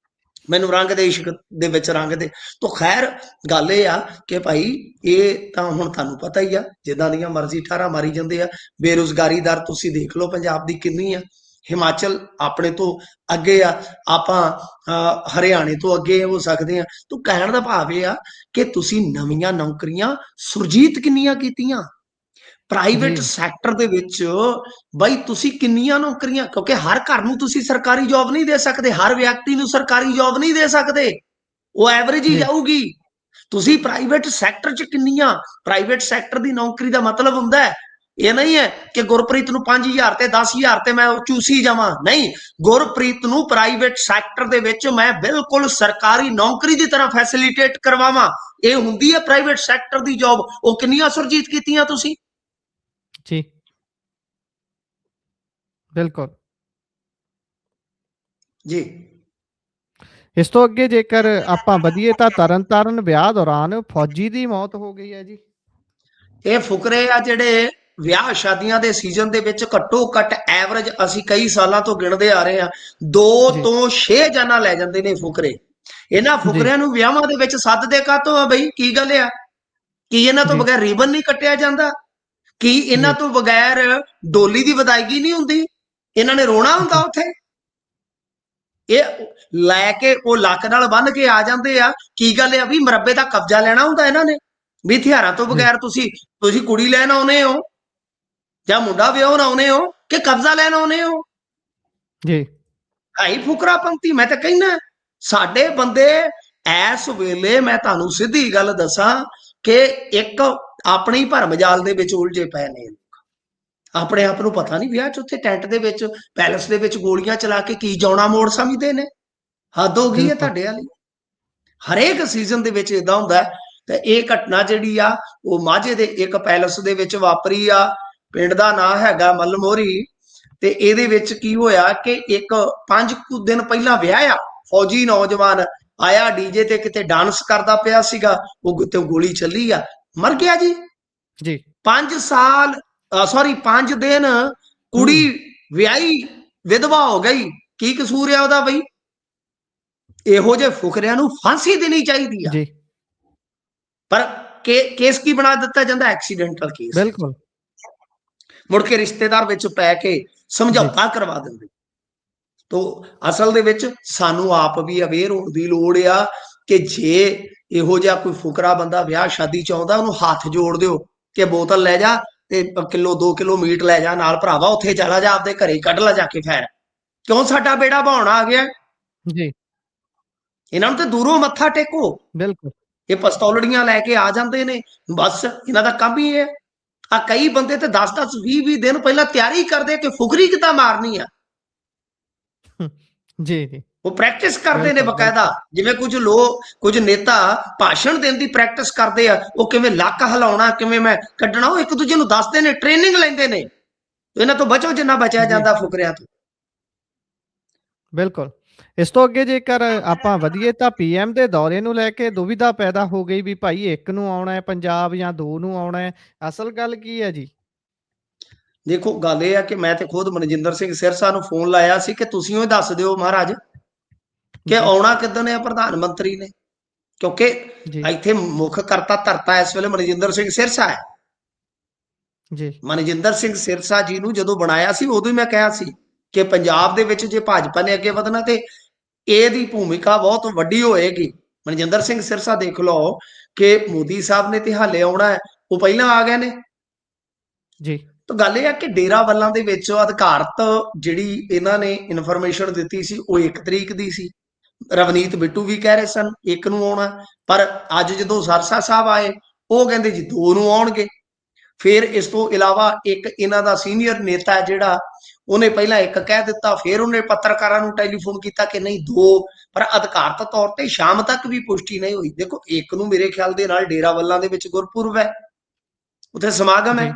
ਮੈਨੂੰ, ਰੰਗ ਦੇ ਇਸ਼ਕ ਦੇ ਵਿੱਚ ਰੰਗ ਦੇ। ਤਾਂ ਖੈਰ ਗੱਲ ਇਹ ਆ ਕਿ ਭਾਈ ਇਹ ਤਾਂ ਹੁਣ ਤੁਹਾਨੂੰ ਪਤਾ ਹੀ ਆ, ਜਿੱਦਾਂ ਦੀਆਂ ਮਰਜ਼ੀ ਠਾਰਾਂ ਮਾਰੀ ਜਾਂਦੇ ਆ। ਬੇਰੁਜ਼ਗਾਰੀ ਦਰ ਤੁਸੀਂ ਦੇਖ ਲਓ ਪੰਜਾਬ ਦੀ ਕਿੰਨੀ ਆ। ਹਿਮਾਚਲ ਆਪਣੇ ਤੋਂ ਅੱਗੇ ਆ, ਆਪਾਂ ਹਰਿਆਣੇ ਤੋਂ ਅੱਗੇ ਹੋ ਸਕਦੇ ਆ। ਤਾਂ ਕਹਿਣ ਦਾ ਭਾਵ ਇਹ ਆ ਕਿ ਤੁਸੀਂ ਨਵੀਆਂ ਨੌਕਰੀਆਂ ਸੁਰਜੀਤ ਕਿੰਨੀਆਂ ਕੀਤੀਆਂ ਪ੍ਰਾਈਵੇਟ ਜੀ, ਸੈਕਟਰ ਦੇ ਵਿੱਚ। ਬਾਈ ਤੁਸੀਂ ਕਿੰਨੀਆਂ ਨੌਕਰੀਆਂ, ਕਿਉਂਕਿ ਹਰ ਘਰ ਨੂੰ ਤੁਸੀਂ ਸਰਕਾਰੀ ਜੌਬ ਨਹੀਂ ਦੇ ਸਕਦੇ, ਹਰ ਵਿਅਕਤੀ ਨੂੰ ਸਰਕਾਰੀ ਜੌਬ ਨਹੀਂ ਦੇ ਸਕਦੇ, ਉਹ ਐਵਰੇਜ ਹੀ ਜੀ, ਜਾਊਗੀ। ਤੁਸੀਂ ਪ੍ਰਾਈਵੇਟ ਸੈਕਟਰ 'ਚ ਕਿੰਨੀਆਂ, ਪ੍ਰਾਈਵੇਟ ਸੈਕਟਰ ਦੀ ਨੌਕਰੀ ਦਾ ਮਤਲਬ ਹੁੰਦਾ ਹੈ ਇਹ ਨਹੀਂ ਹੈ ਕਿ ਗੁਰਪ੍ਰੀਤ ਨੂੰ 5,000 ਤੇ 10,000 ਤੇ ਮੈਂ ਚੂਸੀ ਜਾਵਾਂ, ਨਹੀਂ। ਗੁਰਪ੍ਰੀਤ ਨੂੰ ਪ੍ਰਾਈਵੇਟ ਸੈਕਟਰ ਦੇ ਵਿੱਚ ਮੈਂ ਬਿਲਕੁਲ ਸਰਕਾਰੀ ਨੌਕਰੀ ਦੀ ਤਰ੍ਹਾਂ ਫੈਸਿਲਿਟੇਟ ਕਰਵਾਵਾਂ, ਇਹ ਹੁੰਦੀ ਹੈ ਪ੍ਰਾਈਵੇਟ ਸੈਕਟਰ ਦੀ ਜੌਬ। ਉਹ ਕਿੰਨੀਆਂ ਸੁਰਜੀਤ ਕੀਤੀਆਂ ਤੁਸੀਂ? ਜੀ, ਬਿਲਕੁਲ। ਜੀ। ਇਸ ਤੋਂ ਅੱਗੇ ਜੇਕਰ ਆਪਾਂ ਵਧੀਏ ਤਾਂ ਤਰਨਤਾਰਨ ਵਿਆਹ ਦੌਰਾਨ ਫੌਜੀ ਦੀ ਮੌਤ ਹੋ ਗਈ ਹੈ ਜੀ। ਇਹ ਫੁਕਰੇ ਆ ਜਿਹੜੇ ਵਿਆਹ ਸ਼ਾਦੀਆਂ ਦੇ ਸੀਜ਼ਨ ਦੇ ਵਿੱਚ ਘੱਟੋ ਘੱਟ ਐਵਰੇਜ ਅਸੀਂ ਕਈ ਸਾਲਾਂ ਤੋਂ ਗਿਣਦੇ ਆ ਰਹੇ ਆ, 2 ਜੀ, ਤੋਂ 6 ਜਾਨਾਂ ਲੈ ਜਾਂਦੇ ਨੇ ਫੁਕਰੇ। ਇਹਨਾਂ ਜੀ, ਫੁਕਰਿਆਂ ਨੂੰ ਵਿਆਹਾਂ ਦੇ ਵਿੱਚ ਸੱਦਦੇ ਕਾਹਤੋਂ ਆ ਬਈ? ਕੀ ਗੱਲ ਆ? ਕੀ ਇਹਨਾਂ ਤੋਂ ਜੀ, ਬਗੈਰ ਰੀਬਨ ਨਹੀਂ ਕੱਟਿਆ ਜਾਂਦਾ? ਕੀ ਇਹਨਾਂ ਜੀ, ਤੋਂ ਬਗੈਰ ਡੋਲੀ ਦੀ ਵਿਦਾਇਗੀ ਨਹੀਂ ਹੁੰਦੀ? ਇਹਨਾਂ ਨੇ ਰੋਣਾ ਹੁੰਦਾ ਜੀ, ਉੱਥੇ? ਇਹ ਲੈ ਕੇ ਉਹ ਲੱਕ ਨਾਲ ਬੰਨ ਕੇ ਆ ਜਾਂਦੇ ਆ। ਕੀ ਗੱਲ ਆ ਵੀ ਮਰੱਬੇ ਦਾ ਕਬਜ਼ਾ ਲੈਣਾ ਹੁੰਦਾ ਇਹਨਾਂ ਨੇ, ਵੀ ਹਥਿਆਰਾਂ ਤੋਂ ਜੀ, ਬਗੈਰ ਤੁਸੀਂ ਕੁੜੀ ਲੈਣ ਆਉਨੇ ਹੋ ਜਾਂ ਮੁੰਡਾ ਵਿਆਹਣ ਆਉਨੇ ਹੋ ਕਿ ਕਬਜ਼ਾ ਲੈਣ ਆਉਨੇ ਹੋ? ਜੀ, ਹਾਈ ਫੁਕਰਾਪੰਤੀ। ਮੈਂ ਤਾਂ ਕਹਿਣਾ ਸਾਡੇ ਬੰਦੇ ਇਸ ਵੇਲੇ, ਮੈਂ ਤੁਹਾਨੂੰ ਸਿੱਧੀ ਗੱਲ ਦੱਸਾਂ ਕਿ ਇੱਕ ਆਪਣੀ ਭਰਮ ਜਾਲ ਦੇ ਵਿੱਚ ਉਲਝੇ ਪਏ ਨੇ। ਆਪਣੇ ਆਪ ਨੂੰ ਪਤਾ ਨਹੀਂ ਵਿਆਹ 'ਚ ਉੱਥੇ ਟੈਂਟ ਦੇ ਵਿੱਚ, ਪੈਲਸ ਦੇ ਵਿੱਚ ਗੋਲੀਆਂ ਚਲਾ ਕੇ ਕੀ ਜਾਉਣਾ ਮੋੜ ਸਮਝਦੇ ਨੇ। ਹੱਦ ਹੋ ਗਈ ਹੈ ਬਿਲਕੁਲ, ਤੁਹਾਡੇ ਵਾਲੀ। ਹਰੇਕ ਸੀਜ਼ਨ ਦੇ ਵਿੱਚ ਇਦਾਂ ਹੁੰਦਾ। ਤੇ ਇਹ ਘਟਨਾ ਜਿਹੜੀ ਆ ਉਹ ਮਾਝੇ ਦੇ ਇੱਕ ਪੈਲਸ ਦੇ ਵਿੱਚ ਵਾਪਰੀ ਆ। ਪਿੰਡ ਦਾ ਨਾਂ ਹੈਗਾ ਮਲਮੋਰੀ। ਤੇ ਇਹਦੇ ਵਿੱਚ ਕੀ ਹੋਇਆ ਕਿ ਇੱਕ 5 ਕੁ ਦਿਨ ਪਹਿਲਾਂ ਵਿਆਹ ਆ, ਫੌਜੀ ਨੌਜਵਾਨ ਆਇਆ ਡੀਜੇ ਤੇ, ਕਿਤੇ ਡਾਂਸ ਕਰਦਾ ਪਿਆ ਸੀਗਾ, ਉਹ ਤੇ ਗੋਲੀ ਚੱਲੀ ਆ, ਮਰ ਗਿਆ ਜੀ। ਜੀ, 5 ਸਾਲ ਸੌਰੀ 5 ਦਿਨ ਕੁੜੀ ਵਿਆਹੀ ਵਿਧਵਾ ਹੋ ਗਈ। ਕੀ ਕਸੂਰ ਆ ਉਹਦਾ ਬਈ? ਇਹੋ ਜਿਹੇ ਫੁਕਰਿਆਂ ਨੂੰ ਫਾਂਸੀ ਦੇਣੀ ਚਾਹੀਦੀ ਆ। ਜੀ, ਪਰ ਕੇਸ ਕੀ ਬਣਾ ਦਿੱਤਾ ਜਾਂਦਾ? Accidental case. ਬਿਲਕੁਲ, ਮੁੜ ਕੇ ਰਿਸ਼ਤੇਦਾਰ ਵਿੱਚ ਪੈ ਕੇ ਜੀ, ਸਮਝੌਤਾ ਕਰਵਾ ਦਿੰਦੇ। ਤੋ ਅਸਲ ਦੇ ਵਿੱਚ ਸਾਨੂੰ ਆਪ ਵੀ ਅਵੇਅਰ ਹੋਣ ਦੀ ਲੋੜ ਆ ਕਿ ਜੇ ਇਹੋ ਜਿਹਾ ਕੋਈ ਫੁਕਰਾ ਬੰਦਾ ਵਿਆਹ ਸ਼ਾਦੀ 'ਚ ਆਉਂਦਾ, ਉਹਨੂੰ ਹੱਥ ਜੋੜ ਦਿਓ ਕਿ ਬੋਤਲ ਲੈ ਜਾ ਤੇ ਕਿਲੋ 2 ਕਿਲੋ ਮੀਟ ਲੈ ਜਾ ਨਾਲ, ਭਰਾਵਾ ਉੱਥੇ ਚਲਾ ਜਾ, ਆਪਦੇ ਘਰੇ ਕੱਢ ਲਾ ਜਾ ਕੇ। ਫੈਰ ਕਿਉਂ ਸਾਡਾ ਬੇੜਾ ਬਹਾਉਣਾ ਆ ਗਿਆ? ਜੀ, ਇਹਨਾਂ ਨੂੰ ਤੇ ਦੂਰੋਂ ਮੱਥਾ ਟੇਕੋ। ਬਿਲਕੁਲ, ਇਹ ਪਿਸਤੌਲੜੀਆਂ ਲੈ ਕੇ ਆ ਜਾਂਦੇ ਨੇ, ਬਸ ਇਹਨਾਂ ਦਾ ਕੰਮ ਹੀ ਹੈ। ਆ ਕਈ ਬੰਦੇ ਤੇ 10-10 20-20 ਦਿਨ ਪਹਿਲਾਂ ਤਿਆਰੀ ਕਰਦੇ ਕਿ ਫੁਕਰੀ ਕਿੱਦਾਂ ਮਾਰਨੀ ਆ। ਜੀ, ਜੀ, ਉਹ ਪ੍ਰੈਕਟਿਸ ਕਰਦੇ ਨੇ ਬਿਲਕੁਲ, ਬਕਾਇਦਾ। ਬਿਲਕੁਲ, ਜਿਵੇਂ ਕੁਝ ਨੇਤਾ ਭਾਸ਼ਣ ਦੇਣ ਦੀ ਪ੍ਰੈਕਟਿਸ ਕਰਦੇ ਆ, ਉਹ ਕਿਵੇਂ ਲੱਕ ਹਿਲਾਉਣਾ, ਕਿਵੇਂ ਮੈਂ ਕੱਢਣਾ, ਉਹ ਇੱਕ ਦੂਜੇ ਨੂੰ ਦੱਸਦੇ ਨੇ, ਟ੍ਰੇਨਿੰਗ ਲੈਂਦੇ ਨੇ। ਇਹਨਾਂ ਤੋਂ ਬਚੋ ਜਿੰਨਾ ਬਚਿਆ ਜੀ, ਜਾਂਦਾ ਫੁਕਰਿਆਂ ਤੋਂ। ਬਿਲਕੁਲ। ਇਸ ਤੋਂ ਅੱਗੇ ਜੇਕਰ ਆਪਾਂ ਵਧੀਏ ਤਾਂ ਪੀਐਮ ਦੇ ਦੌਰੇ ਨੂੰ ਲੈ ਕੇ ਦੁਵਿਧਾ ਪੈਦਾ ਹੋ ਗਈ ਵੀ ਭਾਈ 1 ਨੂੰ ਆਉਣਾ ਹੈ ਪੰਜਾਬ ਜਾਂ 2 ਨੂੰ ਆਉਣਾ ਹੈ। ਅਸਲ ਗੱਲ ਕੀ ਹੈ ਜੀ? ਦੇਖੋ ਗੱਲ ਇਹ ਆ ਕਿ ਮੈਂ ਤੇ ਖੁਦ ਮਨਜਿੰਦਰ ਸਿੰਘ ਸਿਰਸਾ ਨੂੰ ਫੋਨ ਲਾਇਆ ਸੀ ਕਿ ਤੁਸੀਂ ਉਹ ਦੱਸ ਦਿਓ ਮਹਾਰਾਜ ਕਿ ਜੀ, ਆਉਣਾ ਕਿੱਦਣ ਹੈ ਪ੍ਰਧਾਨ ਮੰਤਰੀ ਨੇ, ਕਿਉਂਕਿ ਜੀ, ਇੱਥੇ ਮੁੱਖ ਕਰਤਾ ਧਰਤਾ ਇਸ ਵੇਲੇ ਮਨਜਿੰਦਰ ਸਿੰਘ ਸਿਰਸਾ ਹੈ। ਜੀ, ਮਨਜਿੰਦਰ ਸਿੰਘ ਸਿਰਸਾ ਜੀ ਨੂੰ ਜਦੋਂ ਬਣਾਇਆ ਸੀ, ਉਦੋਂ ਹੀ ਮੈਂ ਕਿਹਾ ਸੀ ਕਿ ਪੰਜਾਬ ਦੇ ਵਿੱਚ ਜੇ ਭਾਜਪਾ ਨੇ ਅੱਗੇ ਵਧਣਾ ਤੇ ਇਹਦੀ ਭੂਮਿਕਾ ਬਹੁਤ ਵੱਡੀ ਹੋਏਗੀ। ਮਨਜਿੰਦਰ ਸਿੰਘ ਸਿਰਸਾ ਦੇਖ ਲਓ ਕਿ ਮੋਦੀ ਸਾਹਿਬ ਨੇ ਤੇ ਹਾਲੇ ਆਉਣਾ ਹੈ, ਉਹ ਪਹਿਲਾਂ ਆ ਗਏ ਨੇ। ਜੀ, ਤਾਂ ਗੱਲ ਇਹ ਹੈ ਕਿ ਡੇਰਾਵਾਲਾਂ ਦੇ ਵਿੱਚ ਅਧਿਕਾਰਤ ਜਿਹੜੀ ਇਹਨਾਂ ਨੇ ਇਨਫੋਰਮੇਸ਼ਨ ਦਿੱਤੀ ਸੀ, ਉਹ 1 ਤਰੀਕ ਦੀ ਸੀ। ਰਵਨੀਤ ਬਿੱਟੂ ਵੀ ਕਹਿ ਰਹੇ ਸਨ 1 ਨੂੰ ਆਉਣਾ, ਪਰ ਅੱਜ ਜਦੋਂ ਸਰਸਾ ਸਾਹਿਬ ਆਏ, ਉਹ ਕਹਿੰਦੇ ਜੀ 2 ਨੂੰ ਆਉਣਗੇ। ਫਿਰ ਇਸ ਤੋਂ ਇਲਾਵਾ ਇੱਕ ਇਹਨਾਂ ਦਾ ਸੀਨੀਅਰ ਨੇਤਾ ਹੈ ਜਿਹੜਾ, ਉਹਨੇ ਪਹਿਲਾਂ 1 ਕਹਿ ਦਿੱਤਾ, ਫਿਰ ਉਹਨੇ ਪੱਤਰਕਾਰਾਂ ਨੂੰ ਟੈਲੀਫੋਨ ਕੀਤਾ ਕਿ ਨਹੀਂ 2, ਪਰ ਅਧਿਕਾਰਤ ਤੌਰ ਤੇ ਸ਼ਾਮ ਤੱਕ ਵੀ ਪੁਸ਼ਟੀ ਨਹੀਂ ਹੋਈ। ਦੇਖੋ 1 ਨੂੰ ਮੇਰੇ ਖਿਆਲ ਦੇ ਨਾਲ ਡੇਰਾਵਾਲਾਂ ਦੇ ਵਿੱਚ ਗੁਰਪੁਰਬ ਹੈ, ਉੱਥੇ ਸਮਾਗਮ ਹੈ, ਜੀ,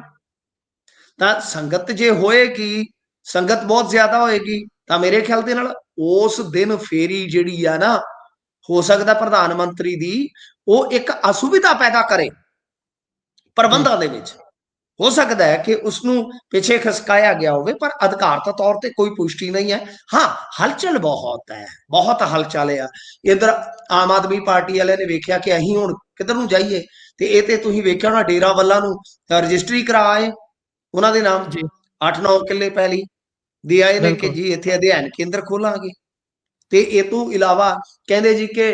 ਤਾਂ ਸੰਗਤ ਜੇ ਹੋਏਗੀ, ਸੰਗਤ ਬਹੁਤ ਜ਼ਿਆਦਾ ਹੋਏਗੀ, ਤਾਂ ਮੇਰੇ ਖਿਆਲ ਦੇ ਨਾਲ ਉਸ ਦਿਨ ਫੇਰੀ ਜਿਹੜੀ ਆ ਨਾ, ਹੋ ਸਕਦਾ ਪ੍ਰਧਾਨ ਮੰਤਰੀ ਦੀ ਉਹ ਇੱਕ ਅਸੁਵਿਧਾ ਪੈਦਾ ਕਰੇ ਜੀ, ਪ੍ਰਬੰਧਾਂ ਦੇ ਵਿੱਚ। ਹੋ ਸਕਦਾ ਹੈ ਕਿ ਉਸਨੂੰ ਪਿੱਛੇ ਖਸਕਾਇਆ ਗਿਆ ਹੋਵੇ, ਪਰ ਅਧਿਕਾਰਤ ਤੌਰ ਤੇ ਕੋਈ ਪੁਸ਼ਟੀ ਨਹੀਂ ਹੈ। ਹਾਂ, ਹਲਚਲ ਬਹੁਤ ਹੈ, ਬਹੁਤ ਹਲਚਲ ਆ। ਇਧਰ ਆਮ ਆਦਮੀ ਪਾਰਟੀ ਵਾਲਿਆਂ ਨੇ ਵੇਖਿਆ ਕਿ ਅਸੀਂ ਹੁਣ ਕਿੱਧਰ ਨੂੰ ਜਾਈਏ, ਤੇ ਇਹ ਤੇ ਤੁਸੀਂ ਵੇਖਿਆ ਹੋਣਾ ਡੇਰਾਵਾਲਾਂ ਨੂੰ ਰਜਿਸਟਰੀ ਕਰਾਏ ਉਹਨਾਂ ਦੇ ਨਾਮ, ਜੀ, 8-9 ਕਿੱਲੇ ਪੈਲੀ ਦੇ ਆਏ ਨੇ ਕਿ ਬਿਲਕੁਲ, ਜੀ ਇੱਥੇ ਅਧਿਐਨ ਕੇਂਦਰ ਖੋਲਾਂਗੇ। ਤੇ ਇਹ ਤੋਂ ਇਲਾਵਾ ਕਹਿੰਦੇ ਜੀ ਕਿ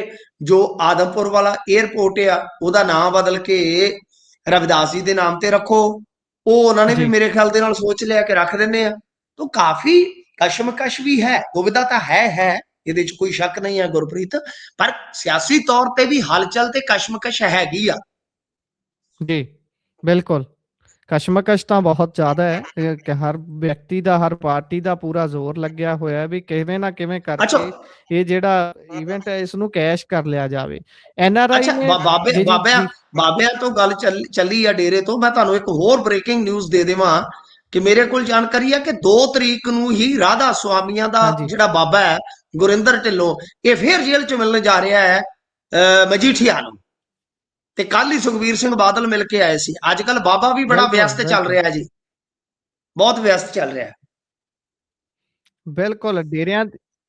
ਜੋ ਆਦਮਪੁਰ ਵਾਲਾ 에ਅਰਪੋਰਟ ਆ, ਉਹਦਾ ਨਾਮ ਬਦਲ ਕੇ ਰਵਿਦਾਸ ਜੀ ਦੇ ਨਾਮ ਤੇ ਰੱਖੋ। ਉਹ ਉਹਨਾਂ ਨੇ ਵੀ ਜੀ, ਮੇਰੇ ਖਿਆਲ ਦੇ ਨਾਲ ਸੋਚ ਲਿਆ ਕਿ ਰੱਖ ਦਿੰਦੇ ਆ। ਤਾਂ ਕਾਫੀ ਕਸ਼ਮਕਸ਼ ਵੀ ਹੈ, ਦੁਵਿਧਾ ਤਾਂ ਹੈ, ਇਹਦੇ 'ਚ ਕੋਈ ਸ਼ੱਕ ਨਹੀਂ ਹੈ ਗੁਰਪ੍ਰੀਤ, ਪਰ ਸਿਆਸੀ ਤੌਰ ਤੇ ਵੀ ਹਲਚਲ ਤੇ ਕਸ਼ਮਕਸ਼ ਹੈਗੀ ਆ। ਜੀ, ਬਿਲਕੁਲ। ਕਸ਼ਮਕਸ਼ ਤਾਂ ਬਹੁਤ ਜ਼ਿਆਦਾ ਹੈ, ਕਿ ਹਰ ਵਿਅਕਤੀ ਦਾ, ਹਰ ਪਾਰਟੀ ਦਾ ਪੂਰਾ ਜ਼ੋਰ ਲੱਗਿਆ ਹੋਇਆ ਵੀ ਕਿਵੇਂ ਨਾ ਕਿਵੇਂ ਅੱਛਾ, ਕਰਕੇ ਇਹ ਜਿਹੜਾ ਇਵੈਂਟ ਹੈ ਇਸ ਨੂੰ ਕੈਸ਼ ਕਰ ਲਿਆ ਜਾਵੇ। ਐਨਆਰਆਈ ਅੱਛਾ, ਨੇ ਜਿਹੜੀ ਬਾਬਿਆਂ ਜੀ, ਬਾਬਿਆਂ ਤੋਂ ਗੱਲ ਚੱਲੀ ਆ ਡੇਰੇ ਤੋਂ। ਮੈਂ ਤੁਹਾਨੂੰ ਇੱਕ ਹੋਰ ਬ੍ਰੇਕਿੰਗ ਨਿਊਜ਼ ਦੇ ਦੇਵਾਂ ਕਿ ਮੇਰੇ ਕੋਲ ਜਾਣਕਾਰੀ ਹੈ ਕਿ 2 ਤਰੀਕ ਨੂੰ ਹੀ ਰਾਧਾ ਸੁਆਮੀਆਂ ਦਾ ਹਾਂਜੀ, ਜਿਹੜਾ ਬਾਬਾ ਹੈ ਗੁਰਿੰਦਰ ਢਿੱਲੋਂ, ਇਹ ਫੇਰ ਜੇਲ੍ਹ 'ਚ ਮਿਲਣ ਜਾ ਰਿਹਾ ਹੈ ਮਜੀਠੀਆ ਨੂੰ। ਤੇ ਕੱਲ ਹੀ ਸੁਖਬੀਰ ਸਿੰਘ ਬਾਦਲ ਮਿਲ ਕੇ ਆਏ ਸੀ। ਅੱਜ ਕੱਲ ਬਾਬਾ ਵੀ ਬੜਾ ਬਿਲਕੁਲ, ਵਿਅਸਤ ਚੱਲ ਬਿਲਕੁਲ। ਰਿਹਾ ਜੀ, ਬਹੁਤ ਵਿਅਸਤ ਚੱਲ ਰਿਹਾ। ਬਿਲਕੁਲ,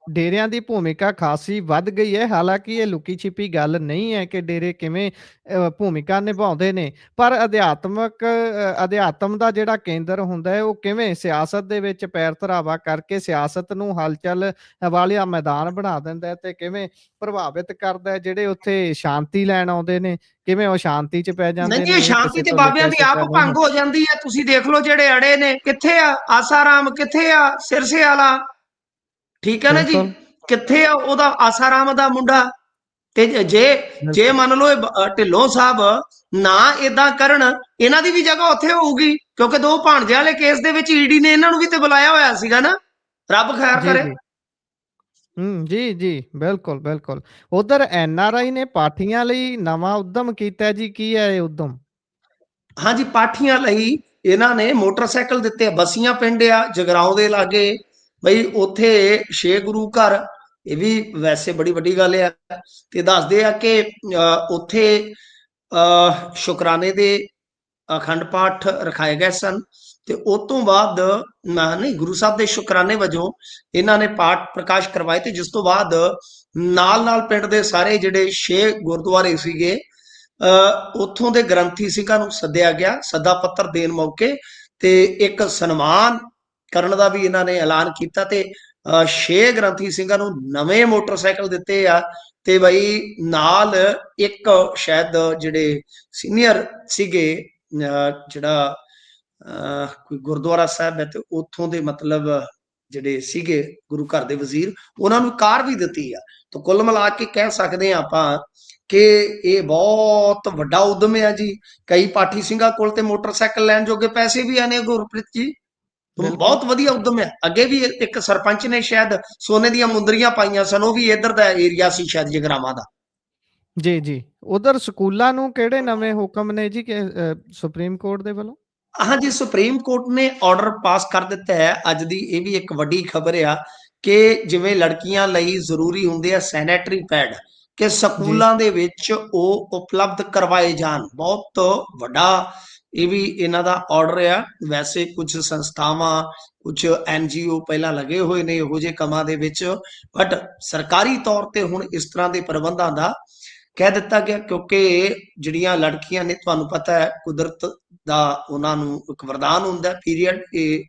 ਡੇਰਿਆਂ ਦੀ ਭੂਮਿਕਾ ਖਾਸੀ ਵੱਧ ਗਈ ਹੈ। ਹਾਲਾਂਕਿ ਇਹ ਲੁਕੀ-ਛਿਪੀ ਗੱਲ ਨਹੀਂ ਹੈ ਕਿ ਡੇਰੇ ਕਿਵੇਂ ਭੂਮਿਕਾ ਨਿਭਾਉਂਦੇ ਨੇ, ਪਰ ਅਧਿਆਤਮ ਦਾ ਜਿਹੜਾ ਕੇਂਦਰ ਹੁੰਦਾ ਹੈ, ਉਹ ਕਿਵੇਂ ਸਿਆਸਤ ਦੇ ਵਿੱਚ ਪੈਰ ਧਰਾਵਾ ਕਰਕੇ ਸਿਆਸਤ ਨੂੰ ਹਲਚਲ ਵਾਲਿਆ ਮੈਦਾਨ ਬਣਾ ਦਿੰਦਾ ਹੈ ਤੇ ਕਿਵੇਂ ਪ੍ਰਭਾਵਿਤ ਕਰਦਾ ਹੈ। ਜਿਹੜੇ ਉੱਥੇ ਸ਼ਾਂਤੀ ਲੈਣ ਆਉਂਦੇ ਨੇ, ਕਿਵੇਂ ਉਹ ਸ਼ਾਂਤੀ 'ਚ ਪੈ ਨਹੀਂ ਜਾਂਦੇ ਜੀ, ਨੇ, ਇਹ ਇਹ ਸ਼ਾਂਤੀ ਕਿਸੇ ਤੇ ਤੋਂ ਬਾਬਿਆਂ ਲਿਖਿਆ ਦੀ ਆਪ ਛਿਪਿਆ ਨਹੀਂ ਭੰਗ ਹੁੰਦਾ। ਹੋ ਜਾਂਦੀ ਹੈ। ਤੁਸੀਂ ਦੇਖ ਲਓ ਜਿਹੜੇ ਅੜੇ ਨੇ, ਕਿੱਥੇ ਆ ਆਸਾਰਾਮ, ਕਿੱਥੇ ਆ ਸਿਰਸੇ ਵਾਲਾ, ਠੀਕ ਹੈ ਨਾ ਜੀ, ਬਿਲਕੁਲ, ਕਿੱਥੇ ਆ ਉਹਦਾ ਆਸਾਰਾਮ ਦਾ ਮੁੰਡਾ। ਤੇ ਜੇ ਜੇ ਬਿਲਕੁਲ। ਮੰਨ ਲਓ ਢਿੱਲੋਂ ਸਾਹਿਬ ਨਾ ਇਦਾਂ ਕਰਨ, ਇਹਨਾਂ ਦੀ ਵੀ ਜਗ੍ਹਾ ਉੱਥੇ ਹੋਊਗੀ, ਕਿਉਂਕਿ 2 ਭਾਣਜੇ ਵਾਲੇ ਕੇਸ ਦੇ ਵਿੱਚ ਈਡੀ ਨੇ ਇਹਨਾਂ ਨੂੰ ਵੀ ਤੇ ਬੁਲਾਇਆ ਹੋਇਆ ਸੀਗਾ ਨਾ। ਰੱਬ ਖੈਰ ਜੀ, ਕਰੇ। ਜੀ। ਜੀ, ਜੀ। ਬਿਲਕੁਲ, ਬਿਲਕੁਲ। ਉਧਰ ਐਨਆਰਆਈ ਨੇ ਪਾਠੀਆਂ ਲਈ ਨਵਾਂ ਉੱਦਮ ਕੀਤਾ ਜੀ, ਕੀ ਹੈ ਇਹ ਉੱਦਮ? ਹਾਂਜੀ, ਪਾਠੀਆਂ ਲਈ ਇਹਨਾਂ ਨੇ ਮੋਟਰਸਾਈਕਲ ਦਿੱਤੇ। ਬਸੀਆਂ ਪਿੰਡ ਆ ਜਗਰਾਉਂ ਦੇ ਲਾਗੇ, ਬਈ ਉੱਥੇ 6 ਗੁਰੂ ਘਰ, ਇਹ ਵੀ ਵੈਸੇ ਬੜੀ ਵੱਡੀ ਗੱਲ ਆ। ਤੇ ਦੱਸਦੇ ਆ ਕਿ ਉੱਥੇ ਸ਼ੁਕਰਾਨੇ ਦੇ ਅਖੰਡ ਪਾਠ ਰਖਾਏ ਗਏ ਸਨ, ਤੇ ਉਸ ਤੋਂ ਬਾਅਦ ਨਹੀਂ, ਗੁਰੂ ਸਾਹਿਬ ਦੇ ਸ਼ੁਕਰਾਨੇ ਵਜੋਂ ਇਹਨਾਂ ਨੇ ਪਾਠ ਪ੍ਰਕਾਸ਼ ਕਰਵਾਏ, ਤੇ ਜਿਸ ਤੋਂ ਬਾਅਦ ਨਾਲ ਪਿੰਡ ਦੇ ਸਾਰੇ ਜਿਹੜੇ 6 ਗੁਰਦੁਆਰੇ ਸੀਗੇ, ਉੱਥੋਂ ਦੇ ਗ੍ਰੰਥੀ ਸਿੰਘਾਂ ਨੂੰ ਸੱਦਿਆ ਗਿਆ ਸੱਦਾ ਪੱਤਰ ਦੇਣ ਮੌਕੇ, ਤੇ ਇੱਕ ਸਨਮਾਨ ਕਰਨ ਦਾ ਵੀ ਇਹਨਾਂ ਨੇ ਐਲਾਨ ਕੀਤਾ। ਤੇ 6 ਗ੍ਰੰਥੀ ਸਿੰਘਾਂ ਨੂੰ ਨਵੇਂ ਮੋਟਰਸਾਈਕਲ ਦਿੱਤੇ ਆ। ਤੇ ਬਈ ਨਾਲ ਇੱਕ ਸ਼ਾਇਦ ਜਿਹੜੇ ਸੀਨੀਅਰ ਸੀਗੇ, ਜਿਹੜਾ ਕੋਈ ਗੁਰਦੁਆਰਾ ਸਾਹਿਬ ਹੈ, ਤੇ ਉੱਥੋਂ ਦੇ ਮਤਲਬ ਜਿਹੜੇ ਸੀਗੇ ਗੁਰੂ ਘਰ ਦੇ ਵਜ਼ੀਰ, ਉਹਨਾਂ ਨੂੰ ਕਾਰ ਵੀ ਦਿੱਤੀ ਆ। ਤਾਂ ਕੁੱਲ ਮਿਲਾ ਕੇ ਕਹਿ ਸਕਦੇ ਹਾਂ ਆਪਾਂ ਕਿ ਇਹ ਬਹੁਤ ਵੱਡਾ ਉਦਮ ਹੈ ਜੀ। ਕਈ ਪਾਠੀ ਸਿੰਘਾਂ ਕੋਲ ਤੇ ਮੋਟਰਸਾਈਕਲ ਲੈਣ ਜੋਗੇ ਪੈਸੇ ਵੀ ਆਨੇ ਗੁਰਪ੍ਰੀਤ ਜੀ। ਬਿਲਕੁਲ। ਬਹੁਤ ਵਧੀਆ ਉਦਮ ਹੈ। ਅੱਗੇ ਵੀ ਇੱਕ ਸਰਪੰਚ ਨੇ ਸ਼ਾਇਦ ਸੋਨੇ ਦੀਆਂ ਮੁੰਦਰੀਆਂ ਪਾਈਆਂ ਸਨ, ਉਹ ਵੀ ਇੱਧਰ ਦਾ ਏਰੀਆ ਸੀ ਸ਼ਾਇਦ ਜਗਰਾਵਾਂ ਦਾ। ਜੀ, ਜੀ। ਉਧਰ ਸਕੂਲਾਂ ਨੂੰ ਕਿਹੜੇ ਨਵੇਂ ਹੁਕਮ ਨੇ ਜੀ ਕਿ ਸੁਪਰੀਮ ਕੋਰਟ ਦੇ ਵੱਲੋਂ? ਹਾਂਜੀ, ਸੁਪਰੀਮ ਕੋਰਟ ਨੇ ਆਰਡਰ ਪਾਸ ਕਰ ਦਿੱਤਾ ਹੈ। ਅੱਜ ਦੀ ਇਹ ਵੀ ਇੱਕ ਵੱਡੀ ਖਬਰ ਆ ਕਿ ਜਿਵੇਂ ਲੜਕੀਆਂ ਲਈ ਜ਼ਰੂਰੀ ਹੁੰਦੇ ਆ ਸੈਨੇਟਰੀ ਪੈਡ, ਕਿ ਜੀ, ਸਕੂਲਾਂ ਦੇ ਵਿੱਚ ਉਹ ਉਪਲਬਧ ਕਰਵਾਏ ਜਾਣ। ਬਹੁਤ ਵੱਡਾ ਇਹ ਵੀ ਇਹਨਾਂ ਦਾ ਆਰਡਰ ਆ। ਵੈਸੇ ਕੁਝ ਸੰਸਥਾਵਾਂ, ਕੁਝ ਐਨਜੀਓ ਪਹਿਲਾਂ ਲੱਗੇ ਹੋਏ ਨੇ ਇਹੋ ਜਿਹੇ ਕੰਮਾਂ ਦੇ ਵਿੱਚ, ਬਟ ਸਰਕਾਰੀ ਤੌਰ ਤੇ ਹੁਣ ਇਸ ਤਰ੍ਹਾਂ ਦੇ ਪ੍ਰਬੰਧਾਂ ਦਾ ਕਹਿ ਦਿੱਤਾ ਗਿਆ ਕਿਉਂਕਿ ਜਿਹੜੀਆਂ ਲੜਕੀਆਂ ਨੇ ਤੁਹਾਨੂੰ ਪਤਾ ਹੈ ਕੁਦਰਤ ਦਾ ਉਹਨਾਂ ਨੂੰ ਇੱਕ ਵਰਦਾਨ ਹੁੰਦਾ ਪੀਰੀਅਡ, ਇਹ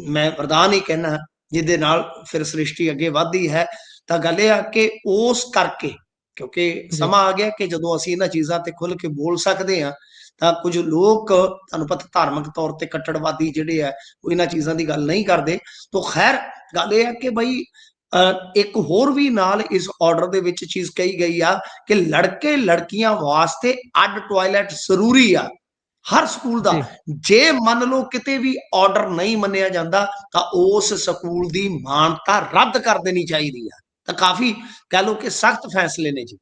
ਮੈਂ ਵਰਦਾਨ ਹੀ ਕਹਿਣਾ ਜਿਹਦੇ ਨਾਲ ਫਿਰ ਸ੍ਰਿਸ਼ਟੀ ਅੱਗੇ ਵੱਧਦੀ ਹੈ। ਤਾਂ ਗੱਲ ਇਹ ਆ ਕਿ ਉਸ ਕਰਕੇ ਕਿਉਂਕਿ ਜੀ, ਸਮਾਂ ਆ ਗਿਆ ਕਿ ਜਦੋਂ ਅਸੀਂ ਇਹਨਾਂ ਚੀਜ਼ਾਂ ਤੇ ਖੁੱਲ ਕੇ ਬੋਲ ਸਕਦੇ ਹਾਂ, ਤਾਂ ਕੁਝ ਲੋਕ ਤੁਹਾਨੂੰ ਪਤਾ ਧਾਰਮਿਕ ਤੌਰ ਤੇ ਕੱਟੜਵਾਦੀ ਜਿਹੜੇ ਆ ਉਹ ਇਹਨਾਂ ਚੀਜ਼ਾਂ ਦੀ ਗੱਲ ਨਹੀਂ ਕਰਦੇ। ਤਾਂ ਖੈਰ ਗੱਲ ਇਹ ਆ ਕਿ ਬਈ ਇੱਕ ਹੋਰ ਵੀ ਨਾਲ ਇਸ ਆਰਡਰ ਦੇ ਵਿੱਚ ਚੀਜ਼ ਕਹੀ ਗਈ ਆ ਕਿ ਲੜਕੇ ਲੜਕੀਆਂ ਵਾਸਤੇ ਅੱਡ ਟਾਇਲਟ ਜ਼ਰੂਰੀ ਆ ਹਰ ਸਕੂਲ ਦਾ। ਜੀ, ਜੇ ਮੰਨ ਲਓ ਕਿਤੇ ਵੀ ਆਰਡਰ ਨਹੀਂ ਮੰਨਿਆ ਜਾਂਦਾ ਤਾਂ ਉਸ ਸਕੂਲ ਦੀ ਮਾਨਤਾ ਰੱਦ ਕਰ ਦੇਣੀ ਚਾਹੀਦੀ ਆ। ਤਾਂ ਕਾਫੀ ਕਹਿ ਲਓ ਕਿ ਸਖਤ ਫੈਸਲੇ ਨੇ ਜੀ।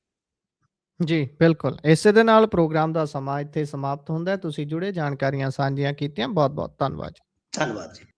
ਜੀ, ਬਿਲਕੁਲ। ਇਸੇ ਦੇ ਨਾਲ ਪ੍ਰੋਗਰਾਮ ਦਾ ਸਮਾਂ ਇੱਥੇ ਸਮਾਪਤ ਹੁੰਦਾ ਹੈ। ਤੁਸੀਂ ਜੁੜੇ ਜਾਣਕਾਰੀਆਂ ਸਾਂਝੀਆਂ ਕੀਤੀਆਂ। ਬਹੁਤ-ਬਹੁਤ ਧੰਨਵਾਦ ਜੀ। ਧੰਨਵਾਦ ਜੀ।